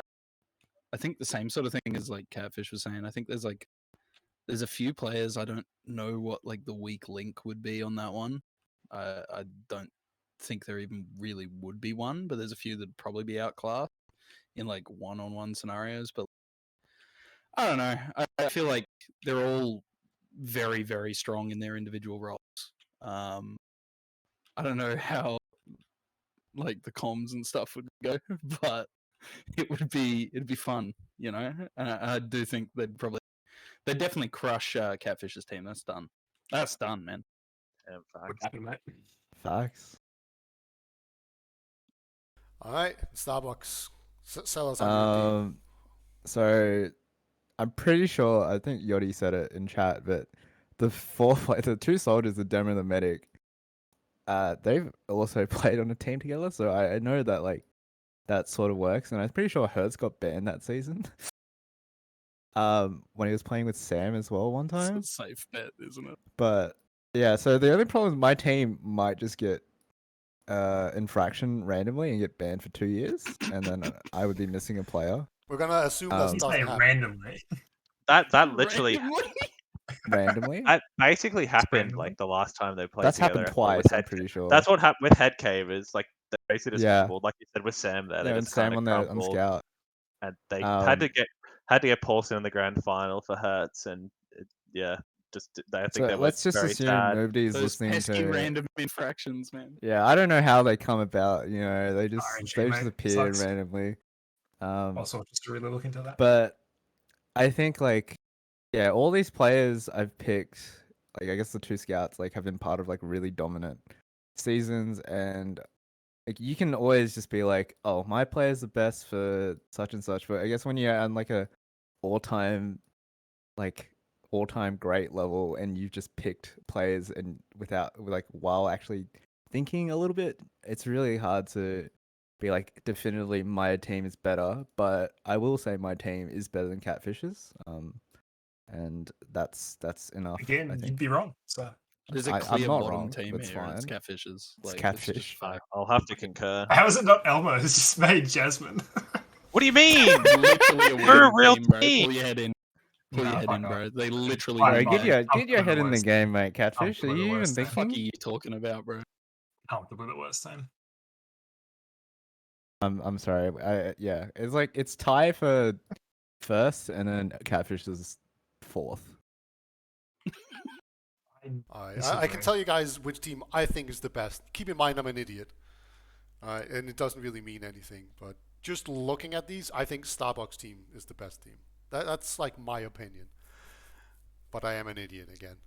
think the same sort of thing as like Catfish was saying. I think there's a few players I don't know what like the weak link would be on that one. I don't think there even really would be one, but there's a few that'd probably be outclassed in like one-on-one scenarios. But I don't know. I feel like they're all very, very strong in their individual roles. I don't know how like the comms and stuff would go, but it'd be fun, you know. And I do think they'd definitely crush Catfish's team. That's done. That's done, man. Would happen, mate. facts. All right, Starbucks, sell us on your team. So I'm pretty sure, I think Yodi said it in chat, but the two soldiers, the demo and the medic, they've also played on a team together, so I know that like that sort of works, and I'm pretty sure Hertz got banned that season. When he was playing with Sam as well one time. It's a safe bet, isn't it? But yeah, so the only problem is my team might just get infraction randomly and get banned for 2 years, and then I would be missing a player. We're gonna assume that You doesn't say happen. randomly. That literally Randomly. that basically happened randomly. like the last time they played That's together. happened I thought, with twice, I'm Head. pretty sure. That's what happened with Head Cave. Is like they basically just Yeah. crumbled, like you said with Sam there. They Yeah, and just kind Sam of on there on crumbled, Scout. and they had to get Paulson in the grand final for Hertz, and I think So they were let's just very assume sad. nobody's Those listening pesky to. random infractions, man. Yeah, I don't know how they come about. You know, they just mate. appeared Sucks. randomly. Also, just to really look into that. But I think like, yeah, all these players I've picked, like I guess the two scouts, like have been part of like really dominant seasons, and like you can always just be like, oh, my player's the best for such and such. But I guess when you're on like a all-time great level, and you've just picked players and without like while actually thinking a little bit, it's really hard to be like definitively my team is better. But I will say my team is better than Catfish's. And that's enough. Again, I think. you'd be wrong. So There's a I'm clear not bottom wrong. team That's here. It's fine. Catfishes. It's Like, Catfish. It's just fact. I'll have to concur. How is it not Elmo? It's just made Jasmine. What do you mean? Literally a We're a winning real team, bro. team. Pull your head in. Pull your Nah, head fuck in, off. bro. They literally Bro, Bro, win get by your I'm head in the worst. game, mate. Catfish. Are probably the you even worst. What the fuck are thinking? you talking about, bro? Comfortably the worst team. I'm sorry. Yeah, it's like it's tie for first, and then Catfish is fourth. I can tell you guys which team I think is the best. Keep in mind I'm an idiot. And it doesn't really mean anything, but just looking at these, I think Starbucks team is the best team. That's like my opinion. But I am an idiot again.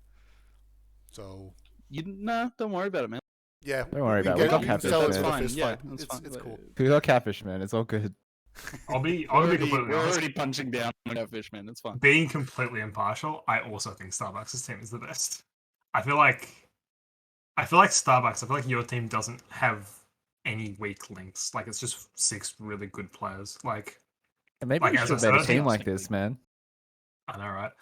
So Nah, don't worry about it, man. yeah, Don't worry about it. get We got we Catfish, sell it man. for the Fine, fist yeah, fight. that's fine. It's cool. We got Catfish, man. It's all good. I'll be We're completely honest. already punching down on Catfish, man. It's fine. Being completely impartial, I also think Starbucks' team is the best. I feel like Starbucks. I feel like your team doesn't have any weak links. Like it's just 6 really good players. Like And maybe Like, we as should I said, make I a think team I like was this, man. I know, right?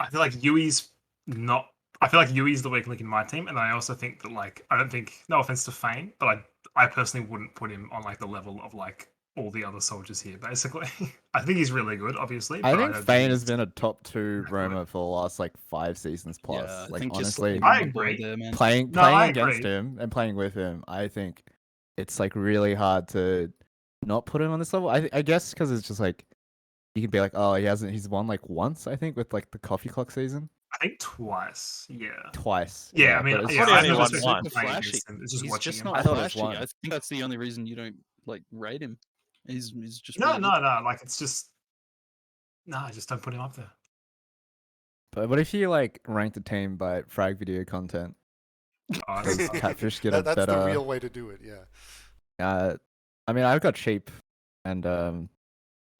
I feel like Yui's not. I feel like Yui's the weak link in my team, and I also think that like I don't think. No offense to Fane, but I personally wouldn't put him on like the level of like all the other soldiers here. Basically, I think he's really good, obviously. I but think don't Fane has he's- been a top 2 Really roamer for the last like 5 seasons plus. Yeah, I like think honestly, you're I slapping my boy agree. there, man. playing No, I against agree. him and playing with him, I think it's like really hard to not put him on this level. I guess because it's just like you can be like, oh, he's won like once, I think, with like the coffee clock season. I think twice. Yeah. Twice. Yeah, I mean, but it's yeah, Probably I've only never won seen one. him Super play flashy. against him. It's just He's watching just him. not I thought it was flashy. one. I think that's the only reason you don't like rate him. He's just No, really no, good. no. Like it's just. No, I just don't put him up there. But what if you like rank the team by frag video content? Oh, Does that's- Catfish get a That's better? the real way to do it. Yeah. I mean, I've got cheap, and I'll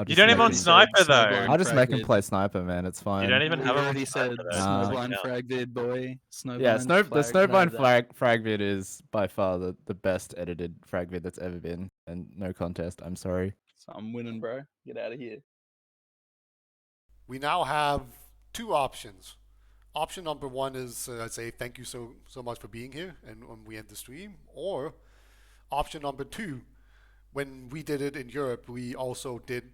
You just don't make even on him- sniper though. Snowblind I'll just make him frag play sniper, man. It's fine. You don't even We've have him on already said sniper, though. Nah. Snowblind Count. frag vid, boy. Snowblind Yeah, the flag, Snowblind no, that- frag vid is by far the best edited frag vid that's ever been, and no contest. I'm sorry. So I'm winning, bro. Get out of here. We now have 2 options. Option number 1 is I'd say thank you so much for being here, and when we end the stream. Or option number 2, when we did it in Europe, we also did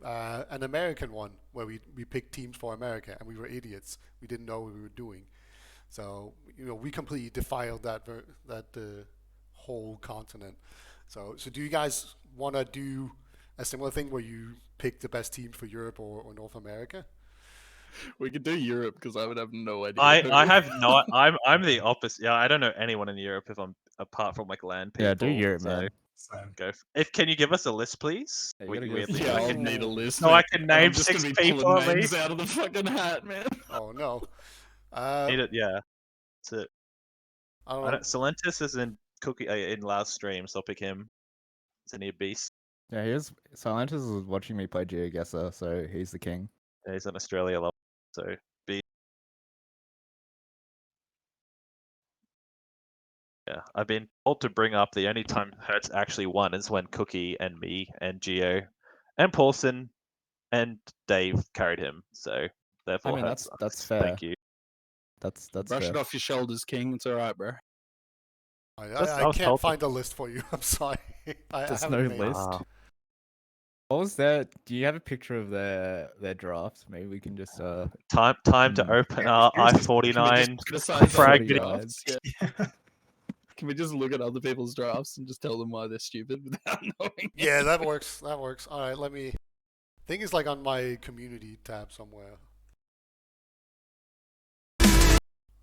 an American one where we picked teams for America, and we were idiots. We didn't know what we were doing. So we completely defiled that whole continent. So do you guys want to do a similar thing where you pick the best teams for Europe or North America? We could do Europe because I would have no idea. I have not. I'm the opposite. Yeah, I don't know anyone in Europe if I'm apart from like land people. Yeah, do Europe, so man. so, Can you give us a list, please? Yeah, you gotta give us have a to Yeah, go I'll like- need a list. So man. I can name I'm just 6 gonna be people pulling at names least. out of the fucking hat, man. Oh no. Need it, yeah. That's it. I don't I know. don't, Solentis is in Cookie in last stream, so I'll pick him. Isn't he a beast? Yeah, Silentis was watching me play GeoGuessr, so he's the king. Yeah, he's an Australia level, so beast. Yeah, I've been told to bring up the only time Hertz actually won is when Cookie and me and Geo and Paulson and Dave carried him. So therefore, I mean, Hertz that's sucks. fair. Thank you. That's Brush fair. it off your shoulders, King. It's all right, bro. I I was can't told to- find a list for you. I'm sorry. I There's haven't no made- list. Ah. What was that? Do you have a picture of their drafts? Maybe we can just Time to Hmm. open our I-49 Besides frag other video. guys. Yeah. Can we just look at other people's drafts and just tell them why they're stupid without knowing? Yeah, that works. That works. All right, thing is like on my community tab somewhere. Hold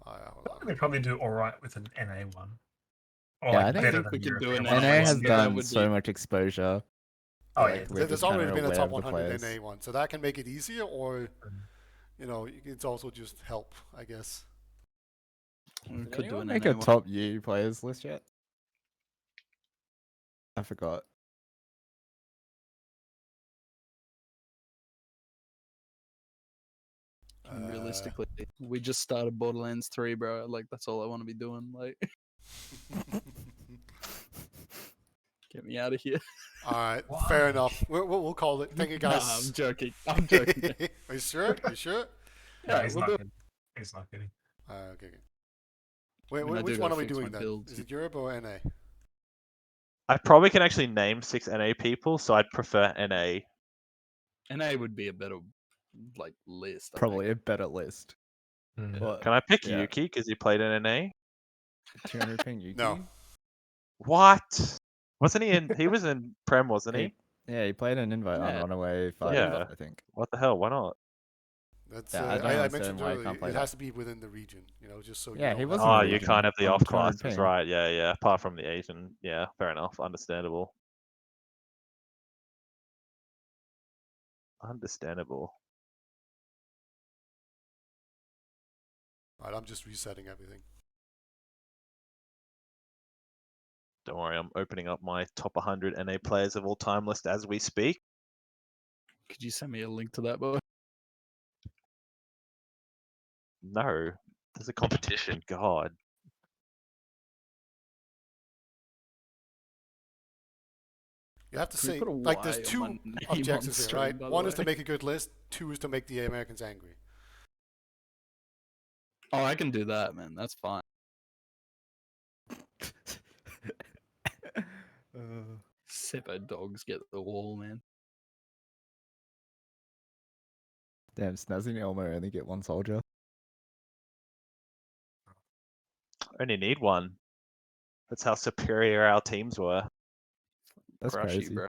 I on. think we probably do all right with an NA one. Or Yeah, I like think better we than could do European an one. NA NA has one. That done would so be- much exposure. Oh like, yeah, we're There's just already kinda been a aware top of the 100 players. NA one, so that can make it easier, or it's also just help, I guess. We Did could do anyone an make NA a one. top U players list yet? I forgot. Realistically, we just started Borderlands 3, bro. Like, that's all I want to be doing. Like, get me out of here. All right, Why? fair enough. We'll call it. Thank you, Nah, I'm guys. joking. I'm joking. Are you sure? Are you sure? No, Yeah, he's we'll not do it. kidding. He's not kidding. Okay. Wait, mean, I do which one gotta are we fix doing my then? builds. Is it Europe or NA? I probably can actually name 6 NA people, so I'd prefer NA. NA would be a better like list. I Probably think. a better list. Mm. What? Can I pick Yeah. Yuki because he played in NA? 200 ping Yuki? No. What? Wasn't he in? He was in Prem, wasn't he? Yeah, he played an invite on Yeah, Runaway 5, Yeah. I think. What the hell? Why not? That's Yeah, I don't I understand mentioned why he earlier. can't play It that. has to be within the region, just so Yeah, you he know. was that's in Oh, the you region can't have the on off 200 classes, ping. right? Yeah, yeah. Apart from the Asian, yeah, fair enough, understandable. Understandable. Alright, I'm just resetting everything. Don't worry, I'm opening up my top 100 NA players of all time list as we speak. Could you send me a link to that, boy? No, there's a competition. God. You have to Can we say, put a like, there's Y on two my name objectives on here, stream, right? by the One is to way? make a good list. Two is to make the Americans angry. Oh, I can do that, man. That's fine. Seppo dogs get the wall, man. Damn, Snazzy and Elmo only get one soldier. Only need one. That's how superior our teams were. That's Crush crazy. you, bro.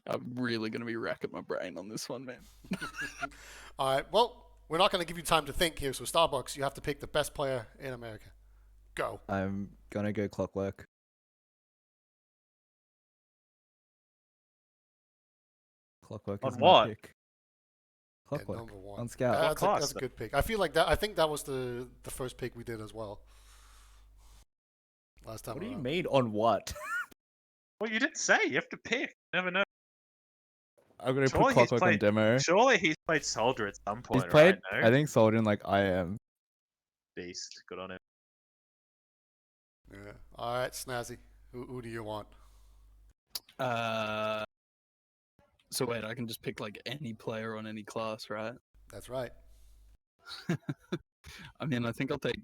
I'm really gonna be racking my brain on this one, man. Alright, well, we're not going to give you time to think here, so Starbucks, you have to pick the best player in America. Go. I'm gonna go Clockwork. Clockwork On is what? my pick. Yeah, Clockwork. number one. On Scout. What That's class? a good pick. I feel like that. I think that was the first pick we did as well. Last time What do you around. mean on what? Well, you didn't say. You have to pick. Never know. I'm gonna Surely put he's Clockwork on played. demo. Surely he's played Soldier at some He's point, played, right? No. I think, Soldier in like I am. Beast. Good on him. Yeah. All right, Snazzy. Who do you want? So wait, I can just pick like any player on any class, right? That's right. I mean, I think I'll take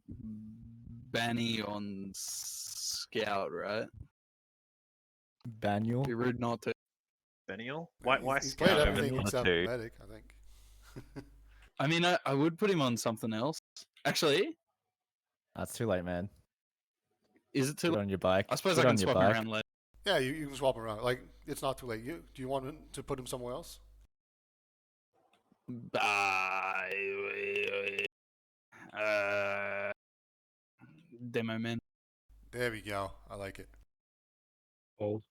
Banny on Scout, right? Baniel. Be rude not to. Benial? Why He's Scout played over everything the other except two? medic, I think. I mean, I would put him on something else. Actually, That's too late, man. is it too Get late? on your bike. I suppose Get I can on your swap him bike. around later. Yeah, you can swap around. Like, it's not too late. Do you want to put him somewhere else? Demo man. There we go. I like it. Oh,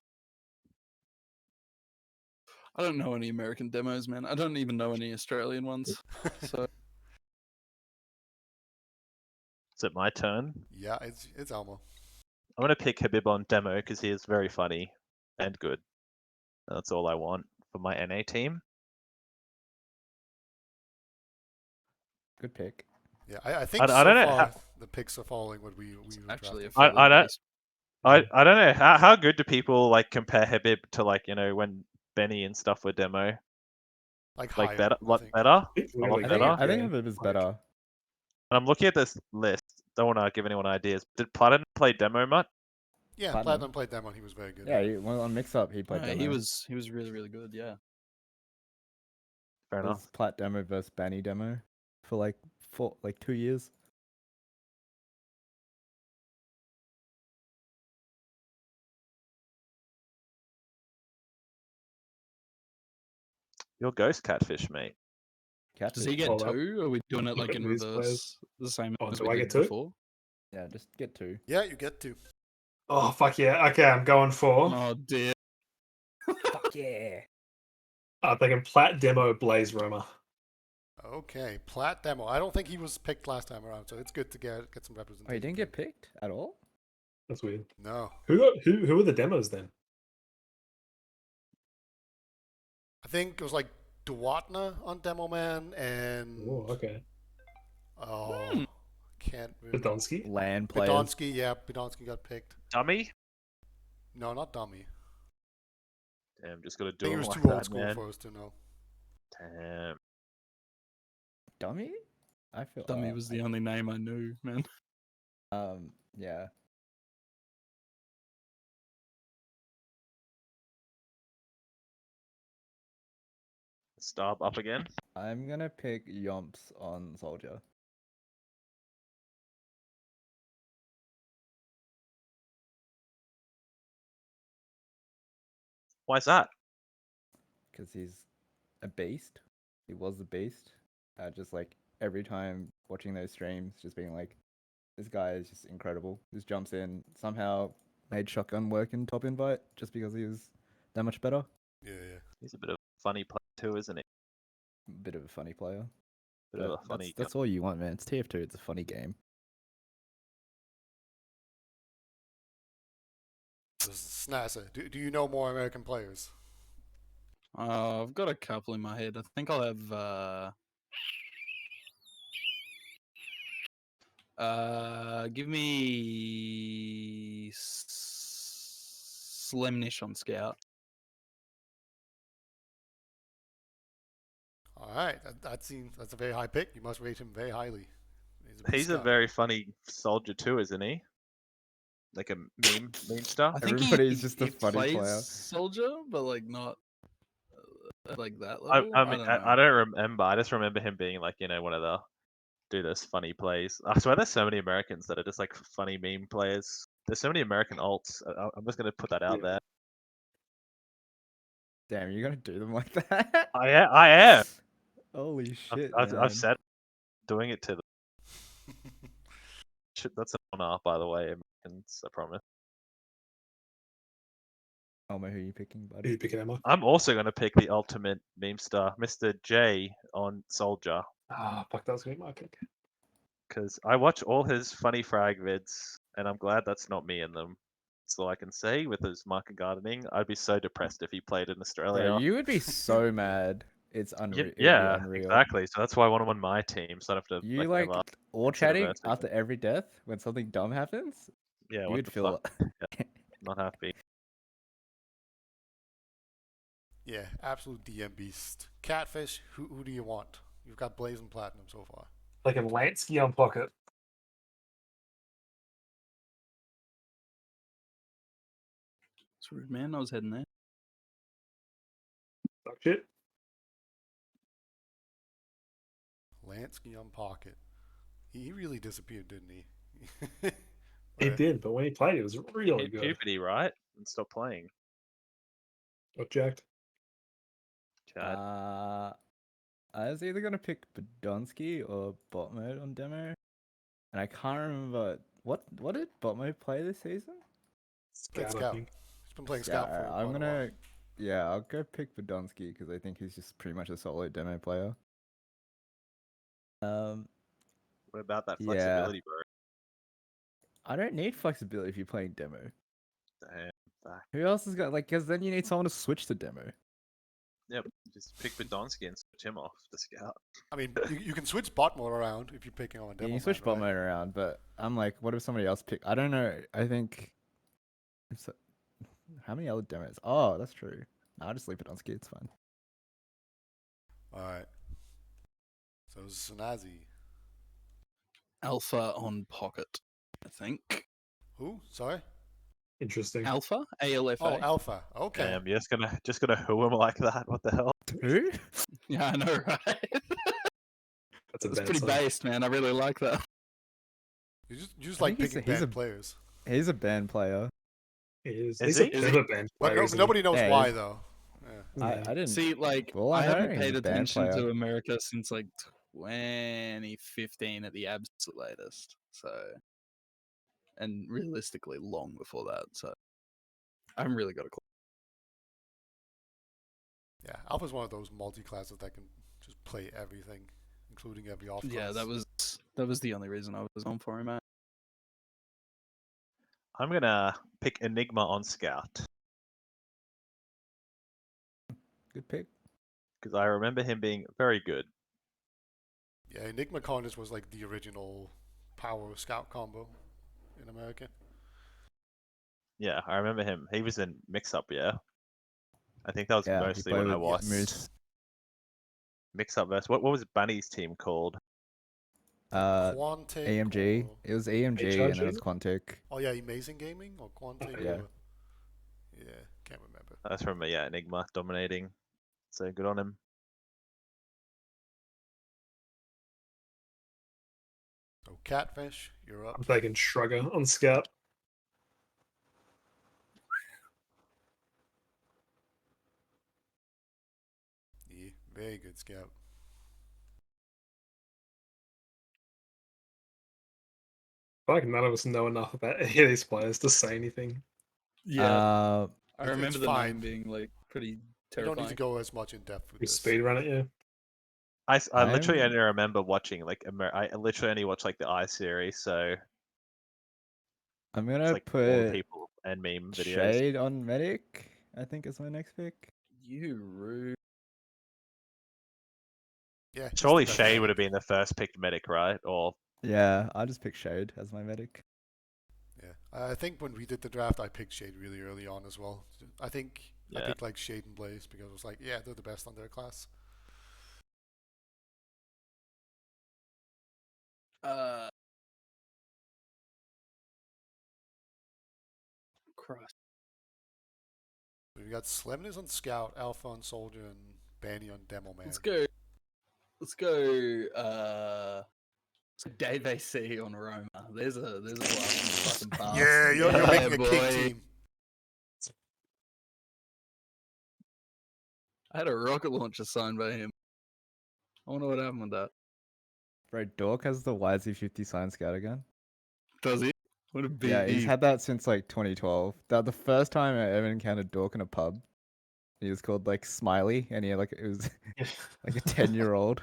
I don't know any American demos, man. I don't even know any Australian ones. So Is it my turn? Yeah, it's Elmo. I'm gonna pick Habib on demo because he is very funny and good. That's all I want for my NA team. Good pick. Yeah, I think I don't know far how- the picks are following what we were actually, a drafting. I fairly don't- nice. I don't know how good do people like compare Habib to like when Benny and stuff were demo, Like like higher, better, I lot think. better, it's a really lot I good. think, better. I think Yeah. Habib is better. And I'm looking at this list. Don't want to give anyone ideas. Did Platinum play demo much? Yeah, Platinum. Platinum played them when he was very good. Yeah, well, on Mix Up, he played demo. He was really really good. Yeah. Fair It enough. was Plat demo versus Banny demo for like 2 years. Your ghost catfish, mate. Catfish. Does he get Hold up. two? Or are we doing it like in These reverse, players. the same Oh, as do we I did get two? before? Yeah, just get 2. Yeah, you get to. Oh fuck yeah! Okay, I'm going for. Oh dear. Fuck yeah. I'm thinking Plat Demo Blaze Roma. Okay, Plat demo. I don't think he was picked last time around, so it's good to get some representation. Oh, he didn't get picked at all? That's weird. No, Who are the demos then? I think it was like Duatna on Demo Man and Oh, okay. oh, can't remember. Badonsky. Land players. Badonsky, yeah, Badonsky got picked. Dummy. No, not Dummy. Damn, just gotta I do think he him was like too old that, school man. for us to know. Damn. Dummy? I feel Dummy was the only name I knew, man. yeah. Starb up again. I'm gonna pick Yomps on Soldier. Why is that? Because he's a beast. He was a beast. Just like every time watching those streams, just being like, this guy is just incredible. Just jumps in, somehow made shotgun work in top invite just because he was that much better. Yeah, yeah. He's a bit of a funny player too, isn't he? Bit of a funny player. Bit of a funny. That's all you want, man. It's TF2. It's a funny game. Snazzy, do you know more American players? I've got a couple in my head. I think I'll have. Give me Slimnish on Scout. All right, that's a very high pick. You must rate him very highly. He's a very funny soldier too, isn't he? Like a meme star. I think Everybody's just a he funny plays player. Soldier, but like not like that I level. mean, don't know. I don't remember. I just remember him being like, one of the do this funny plays. I swear there's so many Americans that are just like funny meme players. There's so many American alts. I'm just gonna put that out there. Damn, you're gonna do them like that? I am. Holy shit, I've man. said doing it to them. That's an honor, by the way, Americans. I promise. Elmo, who are you picking, Who you buddy? picking, Emma? I'm also gonna pick the ultimate meme star, Mr. J on Soldier, Ah, fuck, that was gonna be my pick. because I watch all his funny frag vids, and I'm glad that's not me in them. That's all I can say with his market gardening. I'd be so depressed if he played in Australia. Bro, you would be so mad. It's unreal. It'd be Yeah, unreal. exactly. So that's why I want him on my team, so I don't have to You like like ever all consider chatting versing after him. every death when something dumb happens? Yeah, You what would the feel fuck? Yeah, not happy. Yeah, absolute DM beast. Catfish, who do you want? You've got Blazing Platinum so far. Like a Lansky on Pocket. It's rude, man. I was heading there. Fuck shit. Lansky on Pocket. He really disappeared, didn't he? He did, but when he played, it was really Hit good. puberty, right? And stop playing. Got jacked. Chad. I was either gonna pick Podolsky or bot mode on demo, and I can't remember what did bot mode play this season. Played Scout, I Scout. think. He's been playing Scout for I'm quite a while. gonna, yeah, I'll go pick Podolsky because I think he's just pretty much a solo demo player. What about that yeah. flexibility, bro? I don't need flexibility if you're playing demo. Damn. Fuck. Who else has got because then you need someone to switch to demo. Yep. Just pick Podolsky and switch him off the scout. I mean, you can switch bot mode around if you're picking on a Yeah, demo. you can switch man, bot right? mode around, but I'm like, what if somebody else pick? I don't know. I think. How many other demos? Oh, that's true. No, I'll just leave it on ski. It's fine. All right. So Snazzy. Alpha on Pocket, I think. Who? Sorry. Interesting. Alpha? ALFA? Oh, Alpha. Okay. Damn, you're just gonna who him like that? What the hell? Who? Yeah, I know, right? That's a It's bad pretty sign. based, man. I really like that. You just I like think picking he's bad a- players. He's a band player. He is. Is He's he? a Is bit he? of a band But player, isn't nobody knows Yeah, why he's- though. Yeah. he? I didn't. See, like, Well, I I know haven't he's paid a band attention player. to America since like 2015 at the absolute latest. So, and realistically, long before that. So, I haven't really got a clue. Yeah, Alpha's one of those multi-classes that can just play everything, including every off class. Yeah, that was the only reason I was on for him, man. I'm gonna pick Enigma on scout Good pick. because I remember him being very good. Yeah, Enigma Carnage was like the original power scout combo in America. Yeah, I remember him. He was in mix up. Yeah, I think that was Yeah, he mostly played when I with watched. Moose. mix up verse. What was Bunny's team called? Quantic. AMG. Or... It was AMG and it was Quantic. Oh yeah, Amazing Gaming or Quantic. Yeah. Or... Yeah, can't remember. That's from Enigma dominating. So good on him. So Catfish, you're up. I'm taking Shrugger on Scout. Yeah, very good Scout. I feel like none of us know enough about any of these players to say anything. Yeah, I it's remember the fine. name being like pretty You terrifying. don't need to go as much in depth with We this. speedrun it, yeah. I literally only remember watching I literally only watched like the I series, so I'm gonna it's like all the put people and meme videos. Shade on Medic. I think is my next pick. You rude. Yeah, he's Surely the best Shade medic. would have been the first picked medic, right? Or Yeah, I'll just pick Shade as my Medic. Yeah, I think when we did the draft, I picked Shade really early on as well. I think I picked like Shade and Blaze because I was like, yeah, they're the best on their class. Christ. We got Slimness on Scout, Alpha on Soldier, and Banny on Demo Man. Let's go. Let's go. Dave AC on Roma. There's a blast from the fucking past. Yeah, you're making a boy. king team. I had a rocket launcher signed by him. I wonder what happened with that. Bro, Dork has the YZ50 Science Scout again. Does he? What a beast. Yeah, he's had that since like 2012. The first time I ever encountered Dork in a pub, he was called like Smiley, and he had like it was like a 10-year-old.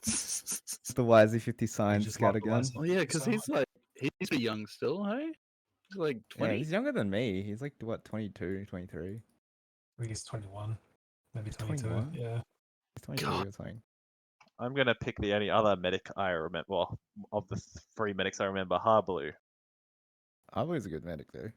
The YZ50 Science Scout again. Oh yeah, because he's pretty young still, hey? He's like 20. Yeah, he's younger than me. He's like what, 22, 23. I think he's 21, maybe 22. 21? Yeah, he's 23 or something. I'm gonna pick the only other medic I remember. Well, of the three medics I remember, Harblue. Harbleu's a good medic though.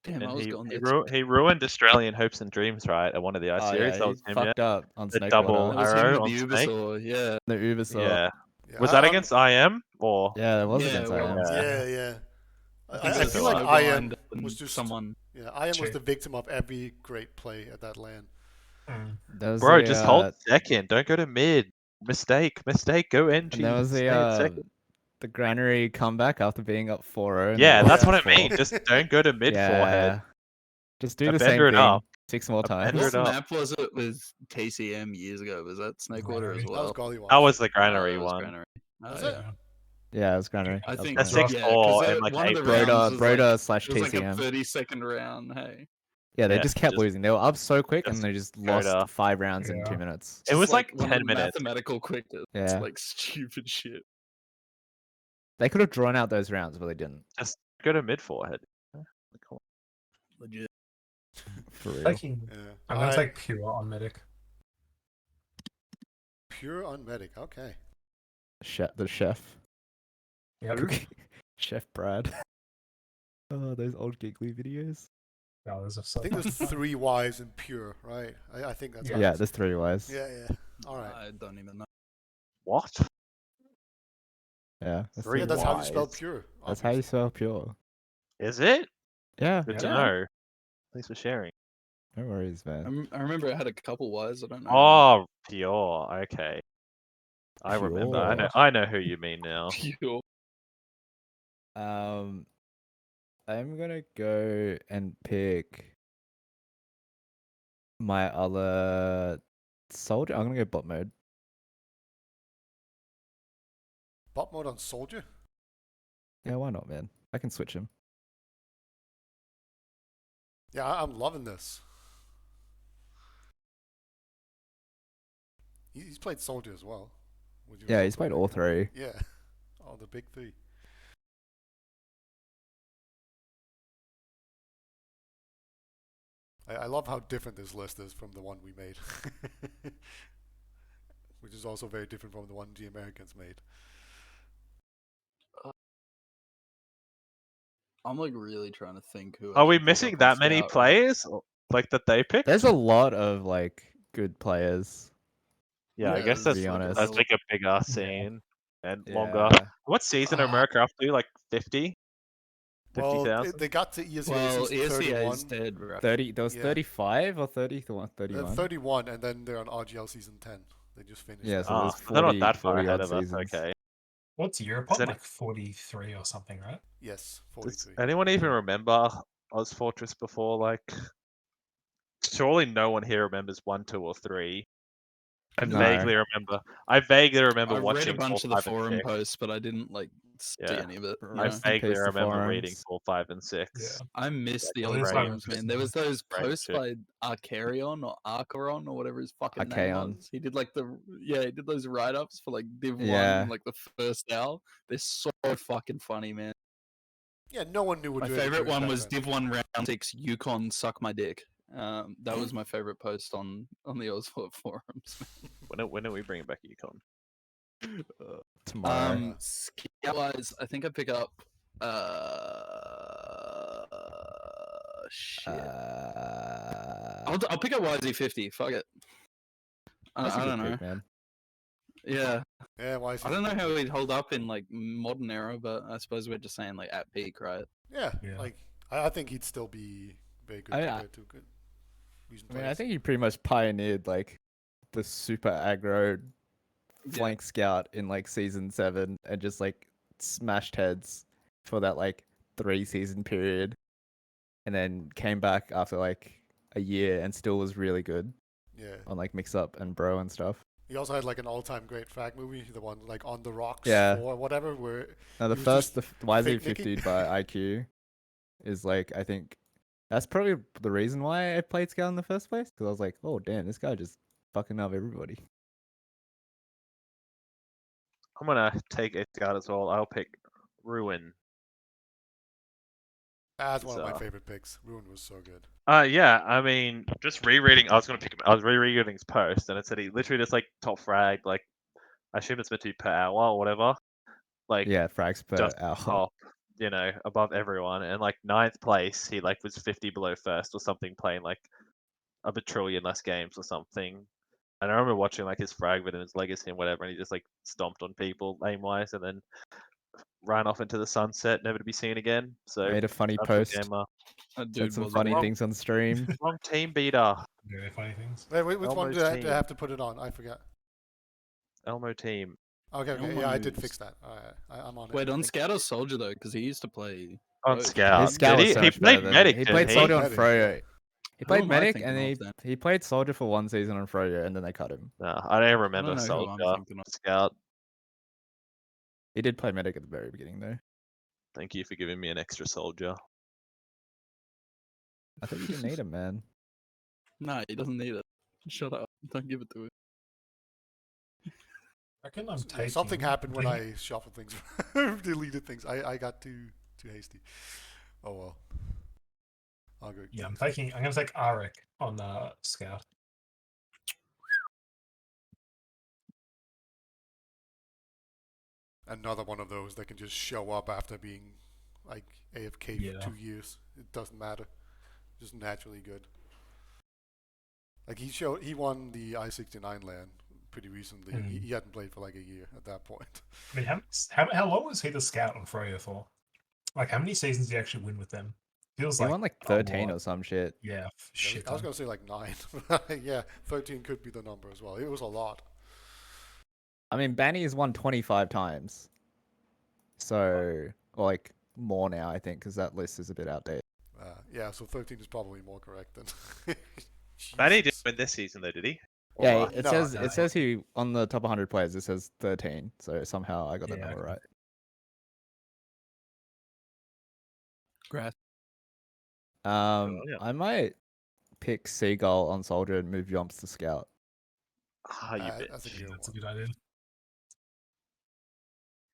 Damn, I was going there. He ruined Australian hopes and dreams, right? At one of the I Oh series. yeah, That he was him, fucked up on the Snake double Water. That was him arrow with on the Snake. Ubersaur, yeah. The Ubersaur. Yeah. Yeah, Was that against IM or? Yeah, that was Yeah, against it IM. was. Yeah. I think feel so. like IM and was just someone. Yeah, IM was True. the victim of every great play at that LAN. There was Bro, just hold second. Don't go to mid. Mistake. Go NG. And there was Stay in second. the Granary comeback after being up 4-0. Yeah, that's what I 4. mean. Just don't go to mid forehead. Just do the same Bender it thing up. 6 more times. Bender What it up. map was it with TCM years ago? Was that Snakewater as Granary. well? That was Gollywog. That was the Oh, Granary that was one. Granary. Oh, Was yeah. it? Yeah, it was Granary. I think That's Granary. 6-4 and like one of the 8 rounds was Broda like, slash it was like a TCM. 30-second round. Hey, Yeah, they Yeah, just kept just- losing. They were up so quick and just they just go lost to- 5 rounds in Yeah. 2 minutes. It was Just like one 10 of the minutes. mathematical quickness. Yeah. Like stupid shit. They could have drawn out those rounds, but they didn't. Just go to mid forehead. Legit. For real. Taking, Yeah. I'm gonna take Pure on medic. Pure on medic. Okay. The chef. Yep. Chef Brad. Oh, those old Giggly videos. No, there's a I think there's 3 Ys in pure, right? I think that's Yeah, right. there's 3 Ys. Yeah. All right. I don't even know. What? Yeah, that's 3 Yeah, that's how you spell Ys. pure. That's how you obviously. spell pure. Is it? Yeah, Good to Yeah. know. Thanks for sharing. no worries, man. I remember it had a couple Ys. I don't know. Oh, pure. Okay. I remember. Pure. I know who you mean now. Pure. I'm gonna go and pick my other soldier. I'm gonna go bot mode. Bot mode on soldier? Yeah, why not, man? I can switch him. Yeah, I'm loving this. He's played soldier as well. Yeah, he's played all 3. Yeah. Oh, the big 3. I love how different this list is from the one we made. Which is also very different from the one the Americans made. I'm like really trying to think who. Are we missing that many players? Like that they picked? There's a lot of like good players. Yeah, I Yeah, guess it's that's be honest. that's like a bigger scene and longer. Yeah. What season are America up to? Like 50? Well, 50,000? they got to ESEA Well, season ESEA 31. is dead, right? 30. There was Yeah. 35 or 31. 31, and then they're on RGL season 10. They just finished. Yeah, that. so there's they're not 40, that far 40 ahead odd of us. seasons. Okay. What's Europe Is on? any- Like 43 or something, right? Yes, Does 43. anyone even remember ozfortress before? Like, surely no one here remembers 1, 2, or 3. I No. vaguely remember. I vaguely remember I read watching a bunch 4, of the 5, and forum 6. posts, but I didn't like see Yeah. any of it. You I know? Rest in vaguely peace to remember reading forums. 4, 5, and 6. Yeah. I miss Like, the Well, old there's great- forums, man. like- There was those great posts shit. by Arcarion or Archeron or whatever his fucking name Archaon. was. He did like he did those write ups for like Div 1 Yeah. in like the first hour. They're so fucking funny, man. Yeah, no one knew what My they were favorite doing one back was then. Div 1 round 6 Yukon suck my dick. That was my favorite post on the Ozfort forums. When are we bringing back Yukon? Tomorrow. Scout wise, I think I pick up shit. I'll pick up YZ50. Fuck it. That's a I good don't know. pick, man. Yeah, Yeah, why is I don't know how he'd hold up in like modern era, but I suppose we're just saying like at peak, right? Yeah, Yeah. like I think he'd still be very good I compared to good recent I mean, I players. think he pretty much pioneered like the super aggro flank scout in like season 7 and just like smashed heads for that like 3-season period, and then came back after like a year and still was really good Yeah. on like mix up and bro and stuff. He also had like an all-time great frag movie, the one like On the Rocks Yeah. or whatever, where Now the He was first just the picnicking. YZ50 by IQ is like, I think that's probably the reason why I played Scout in the first place, because I was like, oh damn, this guy just fucking up everybody. I'm gonna take a scout as well. I'll pick Ruin. that's one of my So- favorite picks. Ruin was so good. Yeah, I mean, just rereading. I was gonna pick him. I was rereading his post, and it said he literally just like top frag. Like, I assume it's meant to be per hour or whatever. Like, Yeah, frags per just hour. top, above everyone. And like 9th place, he like was 50 below first or something, playing like a bajillion less games or something. And I remember watching like his frag vid and his legacy and whatever, and he just like stomped on people aim wise, and then ran off into the sunset, never to be seen again. So Made a funny that's post. gamer. That Said dude some was funny wrong. things on stream. Wrong team beater. Really funny things. Wait, which one Elmo's do I team. have to put it on? I forgot. Elmo team. Okay, yeah, I did Elmo's- fix that. All right, I'm on it. Wait, on Scout or Soldier though, because he used to play. On both. Scout. His Scout Did was he? so He much played better than medic. he didn't played Soldier on Medic, Froyo. yeah. He played am I medic thinking and of then? he played Soldier for 1 season on Froyo, and then they cut him. No, I don't remember know who I'm Soldier. thinking of. Scout. He did play medic at the very beginning though. Thank you for giving me an extra soldier. I thought you didn't need him, man. Nah, he doesn't need it. Shut up. Don't give it to him. I reckon I'm Yeah, taking. something happened when taking- I shuffled things, deleted things. I got too hasty. Oh well. I'll go. Yeah, I'm gonna take Arik on Scout. Another one of those that can just show up after being like AFK Yeah. for 2 years. It doesn't matter. Just naturally good. Like he won the I-69 LAN pretty recently. And he hadn't played for like a year at that point. I mean, how long was he the Scout on Froyo for? Like, how many seasons did he actually win with them? Feels He like won like a 13 lot. or some shit. Yeah, shit. I was ton. gonna say like 9. Yeah, 13 could be the number as well. It was a lot. I mean, Banny has won 25 times. So, or like more now, I think, because that list is a bit outdated. Yeah, so 13 is probably more correct than. Manny didn't Jesus. win this season though, did he? Yeah, Or- it No, says no. it says he on the top 100 players. It says 13. So somehow I got the Yeah, number okay. right. Grass. yeah. I might pick Seagull on Soldier and move Yomps to Scout. Ah, you bitch. That's a Yeah, good that's a one. good idea.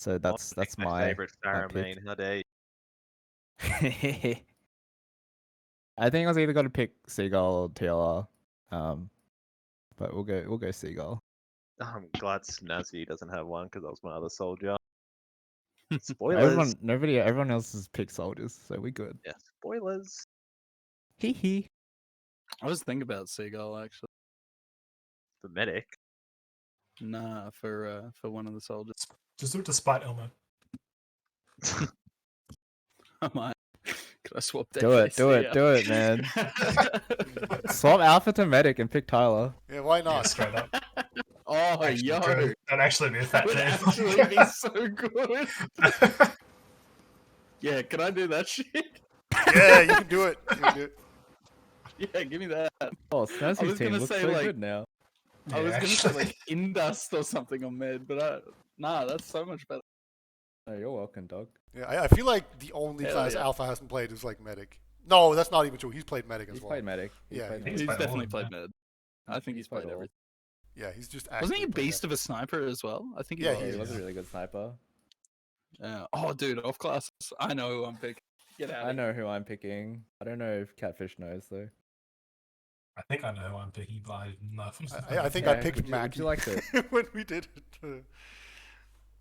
So I'll that's pick my favorite Farah pick. main. How dare you? I think I was either going to pick Seagull or TLR. But we'll go Seagull. I'm glad Snazzy doesn't have one because that was my other soldier. Spoilers. Everyone else has picked soldiers, so we good. Yeah, spoilers. Hee hee. I was thinking about Seagull actually. The medic. Nah, for one of the soldiers. Just do it to spite Elmo. I might. Could I swap that? Do it, man. Swap Alpha to Medic and pick Tyler. Yeah, why Yeah, not? straight up. Oh, Actually, yo. good. That'd actually be a fat Would team. actually be so good. Yeah, can I do that shit? Yeah, you can do it. You can do it. Yeah, give me that. Oh, I Snazzy's was team gonna looks say, so like- good now. I was Yeah, gonna say actually. like Indust or something on Med, but nah, that's so much better. Oh, you're welcome, dog. Yeah, I feel like the only Hell class yeah. Alpha hasn't played is like Medic. No, that's not even true. He's played Medic as He's well. played Medic. Yeah, played He's He's played all definitely of played them, Med. I think he's played all. everything. Yeah, he's just Wasn't actually he played Beast of a Sniper as well? I think he Yeah, was. he Yeah, he is. was a really good sniper. Oh, dude, off classes. I know who I'm picking. Get out. I know who I'm picking. I don't know if Catfish knows though. I think I know who I'm picking, but I nothing. I think Yeah, I picked would you Mackie like to- when we did it.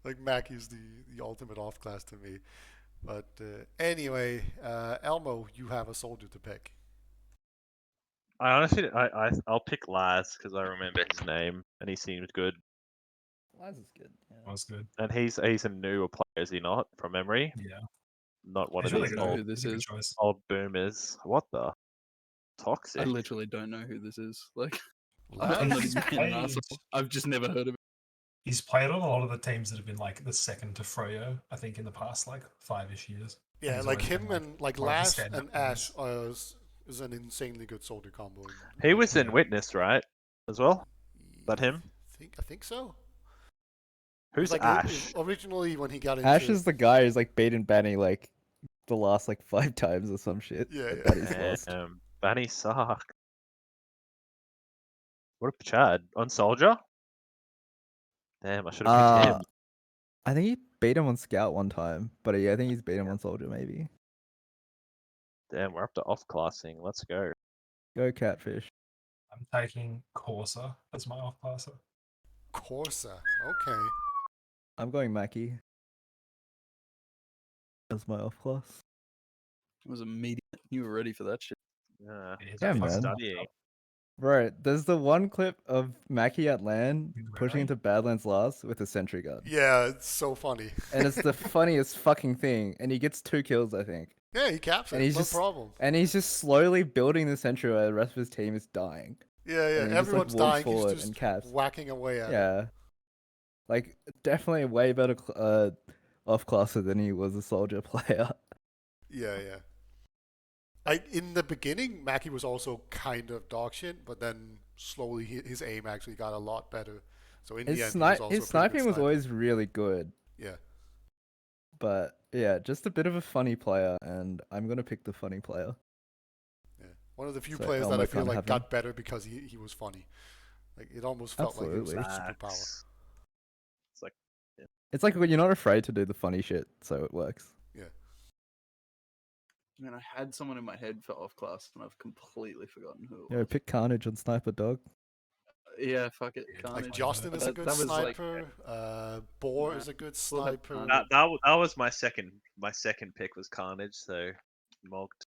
Like Mackie's the ultimate off class to me. But anyway, Elmo, you have a soldier to pick. I honestly, I'll pick Laz because I remember his name and he seemed good. Laz is good. That was good. And he's a newer player, is he not? From memory, Yeah. not one He's of really these good. know old who this He's a good is. choice. old boomers. What the? I Toxic. literally don't know who this is. Like, Laz? I'm not He's even being an played- asshole. I've just never heard of it. He's played on a lot of the teams that have been like the second to Froyo, I think, in the past like 5-ish years. Yeah, he's like always been, him like, and like one of the Laz stand-up and Ash players. is an insanely good soldier combo. He was in Yeah. Witness, right? As well. That him? I think so. Who's Like Ash? originally when he got into Ash is the guy who's like beaten Benny like the last like 5 times or some shit. Yeah, that yeah. Benny's lost. Benny suck. What a Chad on Soldier. Damn, I should have picked him. I think he beat him on Scout one time, but yeah, I think he's beat him on Soldier maybe. Damn, we're up to off classing. Let's go. Go Catfish. I'm taking Corsa as my off classer. Corsa. Okay. I'm going Mackie as my off class. It was immediate. You were ready for that shit. Yeah. He's Yeah, a fucking man. Studying. Right, there's the one clip of Mackie at LAN Really? pushing into Badlands last with a sentry gun. Yeah, it's so funny. And it's the funniest fucking thing. And he gets 2 kills, I think. Yeah, he caps And it. he's No just- problem. And he's just slowly building the sentry while the rest of his team is dying. Yeah, yeah. And he just, like, Everyone's walks dying. He's forward just and caps. whacking away at it. Yeah. Like, definitely a way better off-classer than he was a soldier player. Yeah, yeah. In the beginning, Mackie was also kind of dog shit, but then slowly his aim actually got a lot better. So in the end, he was also a pretty good sniping was sniper. always really good. Yeah. But, yeah, just a bit of a funny player, and I'm going to pick the funny player. Yeah. One of the few So players that Elmo I feel can't like have got better because he was funny. Like it almost felt like it was a Absolutely. superpower. Facts. It's like It's like when you're not afraid to do the funny shit, so it works. Man, I had someone in my head for off class, and I've completely forgotten who it Yo, was. pick Carnage on Sniper, dog. Yeah, fuck it. Like Carnage. Like Justin is a That- good that was like- sniper. Boar Yeah. is a good Well, that- sniper. that was my second pick was Carnage, so mogged.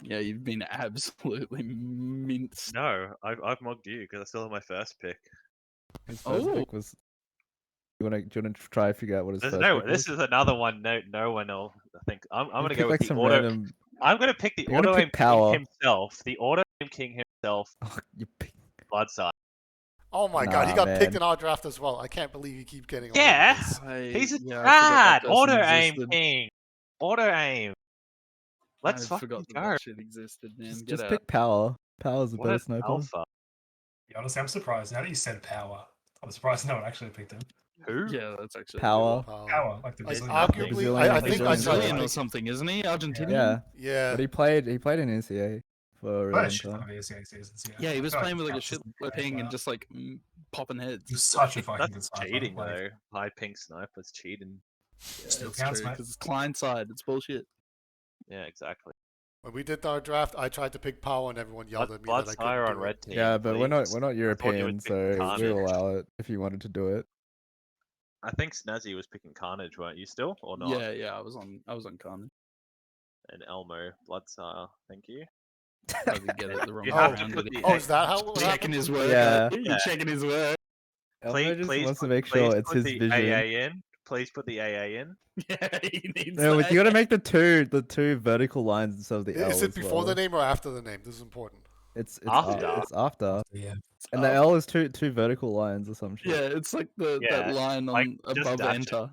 Yeah, you've been absolutely minced. No, I've mogged you because I still have my first pick. His first Oh. pick was. Do you want to try and figure out what his There's first no, pick this was? is another one. No one else. I think I'm You gonna pick, go with like, the some auto. random. I'm gonna pick the You're gonna auto aim pick Power. king himself. The auto aim king himself. Oh, you pick. Bloodside. Oh my god, he Nah, got picked man. in our draft as well. I can't believe you keep getting away Yeah. with this. He's a yeah, I forgot Chad. that person Auto aim existed. king. Auto aim. Let's I fucking forgot that go. that shit existed, man. Just, Get just out. pick Power. Power's a What better an sniper. alpha. Yeah, honestly, I'm surprised. Now that you said Power, I'm surprised no one actually picked him. Who? Yeah, that's actually Power. Power, like the Like, Brazilian arguably, athlete. Brazilian I think I Brazilian tried to Brazilian or pick. something, isn't he? Argentinian. Yeah, Yeah. but he played in NCAA for a Oh, really long shit, time. one of the SEA seasons, Yeah, he I was feel like playing with like a counts shit as a ping and player. just like popping heads. He was such a fucking good That's sniper. cheating like, though. High pink sniper's cheating. Yeah, Still it's counts, true mate. because it's client side. It's bullshit. Yeah, exactly. When we did our draft, I tried to pick Power, and everyone yelled at me that I Blood's couldn't higher do on it. red team. Yeah, but we're not please. European, picking so Carnage. we'll allow it if you wanted to do it. I think Snazzy was picking Carnage, weren't you still or not? Yeah, I was on Carnage. And Elmo, Bloodsire. Thank you. I did get it the wrong You way have to around. put did the he? Oh, is that how it Checking happened? his work. Yeah. You're checking his work. Elmo just please wants to put, make please sure it's put his the vision. AA in. Please put the AA in. Yeah, he needs No, but that. you gotta make the two vertical lines instead of the L Is it as before the well. name or after the name? This is important. It's After. it's after. Yeah. And the L is two vertical lines or some shit. Yeah, it's like that Yeah, line like, on just above dash it. enter.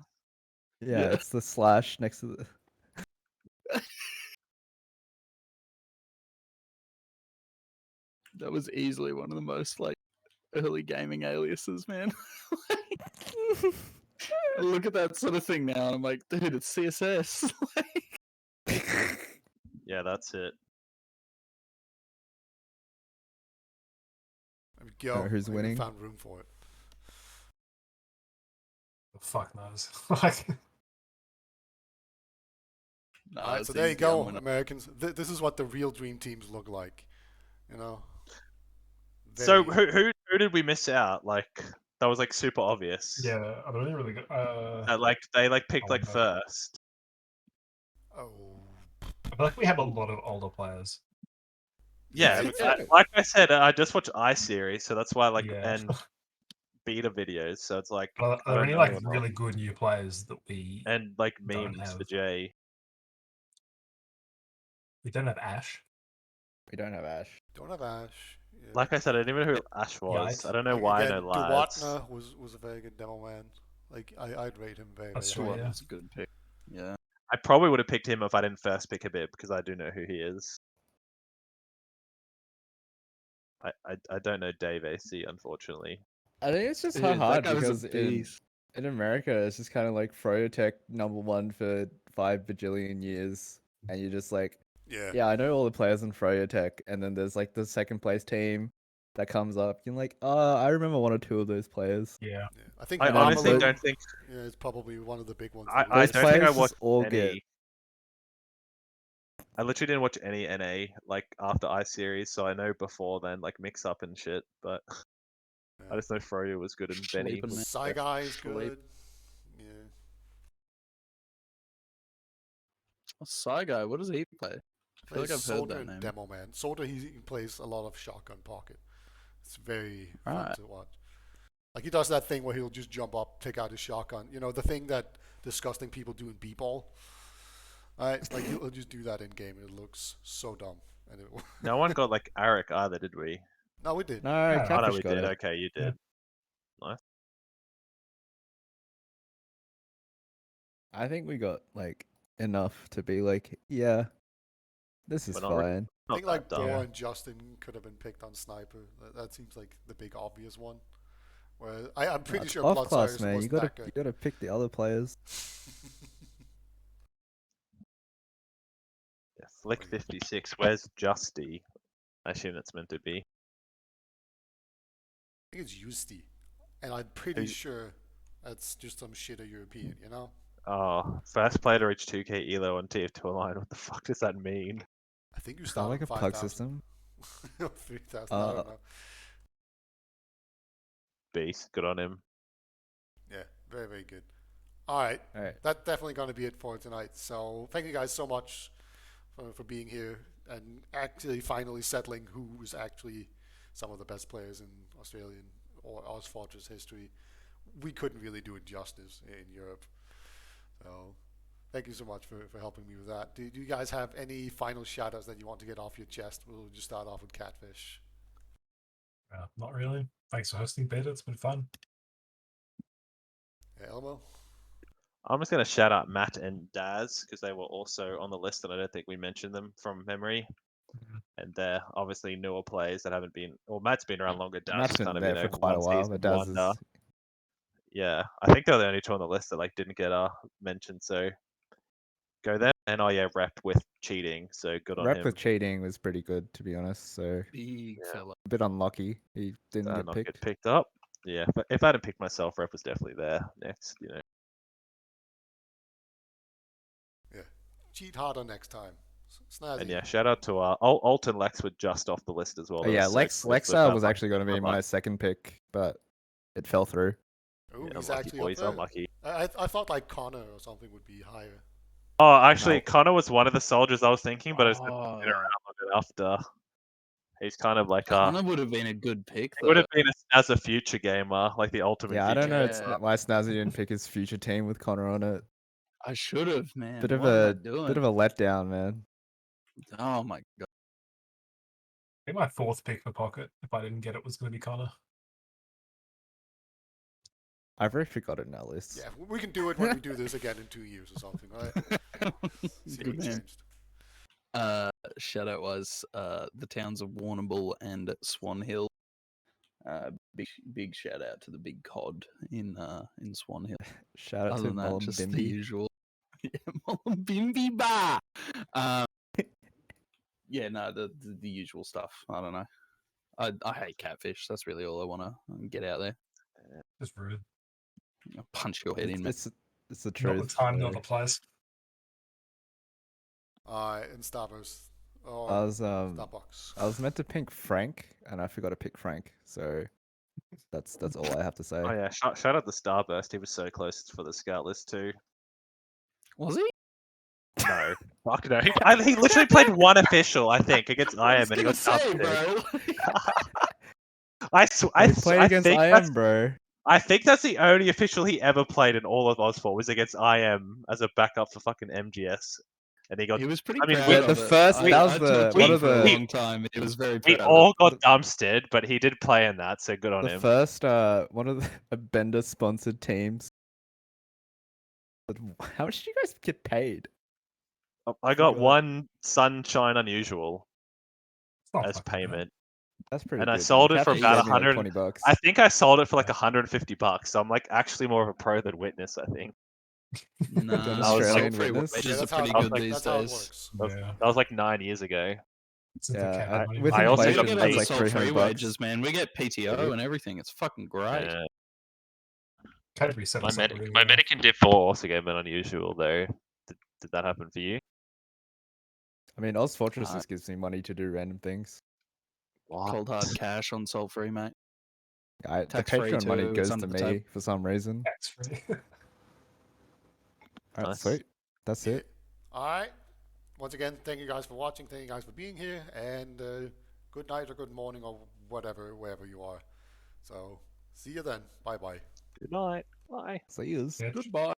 Yeah, Yeah. it's the slash next to the. That was easily one of the most like early gaming aliases, man. I look at that sort of thing now and I'm like, dude, it's CSS. Yeah, that's it. I mean, go. Alright, who's I even winning? found room for it. The fuck knows. Like, Nah, All right, it's so there you easy, I'm go, winning. Americans. This is what the real dream teams look like. You know. So Very- who did we miss out? Like that was like super obvious. yeah, I don't really good. That like they like picked like wonder. first. Oh. I feel like we have a lot of older players. Yeah, think but so? like I said, I just watched iSeries, so that's why like Yeah. and beta videos. So it's like Are I there don't any know like anyone really else. good new players that we And like don't memes have? for Jay. We don't have Ash. We don't have Ash. Don't have Ash. Yeah. Like I said, I didn't even know who Ash Yeah, was. I don't know Like, why I again, know lads. Duwatna was a very good demo man. Like I'd rate him very That's very true, high. yeah. That's a good pick. Yeah. I probably would have picked him if I didn't first pick a bit because I do know who he is. I don't know Dave AC, unfortunately. I think it's just Yeah, that hard guy was a because beast. in America it's just kind of like Froyotech #1 for 5 bajillion years, and you're just like, Yeah. yeah, I know all the players in Froyotech, and then there's like the second place team that comes up. You're like, I remember one or two of those players. Yeah. Yeah. I think I And then honestly Marmalou, don't think yeah, it's probably one of the big ones. I that we those don't missed. think I players watched just all any. get. I literally didn't watch any NA like after iSeries, so I know before then like mix up and shit. But I Yeah. just know Froyo was good and Benny. Sleeping, man. Was Psy Guy is Sleep. good. Yeah. Psy guy, what does he play? I feel like I've heard Soldier that and name. Demo Man. Soldier, he plays a lot of shotgun pocket. It's very fun Right. to watch. Like he does that thing where he'll just jump up, take out his shotgun. You know, the thing that disgusting people do in b-ball. It's like he'll just do that in game, and it looks so dumb. And it, no one got like Arik either, did we? no, we did. No, Yeah. Oh no, Catfish we got did. it. Okay, you did. Nice. I think we got like enough to be like, yeah, this is But not really- fine. I think Not like that dumb. Boar and Justin could have been picked on Sniper. That seems like the big obvious one. Where I'm pretty It's sure off Blood class, Cyrus man. You wasn't gotta that good. you gotta pick the other players. Yeah, Flick 56. Where's Justy? I assume it's meant to be. I think it's Justi, and I'm pretty Who's- sure that's just some shitter European. You know? Oh, first player to reach 2k elo on TF2 Online. What the fuck does that mean? I think you Is that start like on a pug 5,000. system? 3,000. I don't know. Beast. Good on him. Yeah, very very good. All right. All right. That's definitely going to be it for tonight. So thank you guys so much for being here and actually finally settling who is actually some of the best players in Australian or ozfortress history. We couldn't really do it justice in Europe. So thank you so much for helping me with that. Do you guys have any final shout-outs that you want to get off your chest? We'll just start off with Catfish. Not really. Thanks for hosting, Beta. It's been fun. Yeah, Elmo? I'm just going to shout out Matt and Daz because they were also on the list and I don't think we mentioned them from memory. Mhm. And they're obviously newer players that haven't been. Well, Matt's been around longer. Daz Matt's is been kind of, there for quite a one while, season but Daz wonder. is Yeah, I think they're the only two on the list that like didn't get mentioned. So go there. And oh yeah, rep with cheating. So good on rep him. with cheating was pretty good to be honest. So Big Yeah. fella. a bit unlucky he didn't get Not picked. get picked up. Yeah, but if I hadn't picked myself, rep was definitely there next. Yeah. Cheat harder next time. Snazzy. And yeah, shout out to Alt and Lex were just off the list as well. Oh They were yeah, so Lex close with Lexa that was one. actually going to be my Unlucky. second pick, but it fell through. Ooh, Yeah, he's unlucky actually boys, up there. unlucky. I thought like Connor or something would be higher. Oh, actually, No. Connor was one of the soldiers I was thinking, but I just didn't Oh, get around long enough to. He's kind of like Connor would have been a good pick. he would Though. have been as a future gamer, like the ultimate. Yeah, I don't future know. gamer. It's why Snazzy didn't pick his future team with Connor on it. I should have, man. Bit of what am I a doing? bit of a letdown, man. Oh my god. I think my fourth pick for Pocket, if I didn't get it, was going to be Connor. I've already forgotten our list. Yeah, we can do it when we do this again in 2 years or something, right? See Good what man. changed. Shout out was the towns of Warrnambool and Swan Hill. Big shout out to the big cod in Swan Hill. Shout out Other to than that, just the Mullumbimby. usual. Yeah, Mullumbimby bar. Yeah, no, the usual stuff. I don't know. I hate Catfish. That's really all I want to get out there. Just rude. I'll punch your head in, mate. It's the Not truth. the time, not so- the place. In Starbucks. Oh, I was Starbucks. I was meant to pick Frank, and I forgot to pick Frank. So that's all I have to say. Oh yeah, shout out the Starburst. He was so close for the scout list too. Was he? No, fuck no. He literally played one official, I think, against I IM, was and he gonna got say, dumped. bro. He played against IM, bro. I think that's the only official he ever played in all of Oz4 was against IM as a backup for fucking MGS, and he got. He was pretty I mean, proud we- of the it. first- I, that was I the- talked to one him of for a the- long time. He was very We proud all of it. got dumpstered, but he did play in that, so good on The him. first one of the Bender sponsored teams. But how much did you guys get paid? I got forgot. one Sunshine Unusual It's not as fucking bad. payment, That's pretty and good. I sold man. it for Catfish about gave me like 100. $20. I think I sold it for like Yeah. $150, so I'm like actually more of a pro than Witness, I think. Nah, An Australian Soul Free witness? Wages Yeah, are that's pretty how, good like- these that's how it days. works. Yeah. That was like 9 years ago. Since Yeah, the cat I- money with was- I also We got get paid other like Soul Free $300. Wages, man. We get PTO Yeah. and everything. It's fucking great. Category set My, us up medic, really my well. medic in Div 4 also gave me an unusual though. Did that happen for you? I mean, ozfortress Uh, just gives me money to do random things. What? Cold hard cash on Soul Free, mate. The Tax-free Patreon money too, it's goes under to the table. me for some reason. Tax free. Alright, Nice. sweet. That's it. Alright. Once again, thank you guys for watching. Thank you guys for being here. And good night or good morning or whatever, wherever you are. So, see you then. Bye bye. Good night. Bye. See yous. Yeah. Goodbye.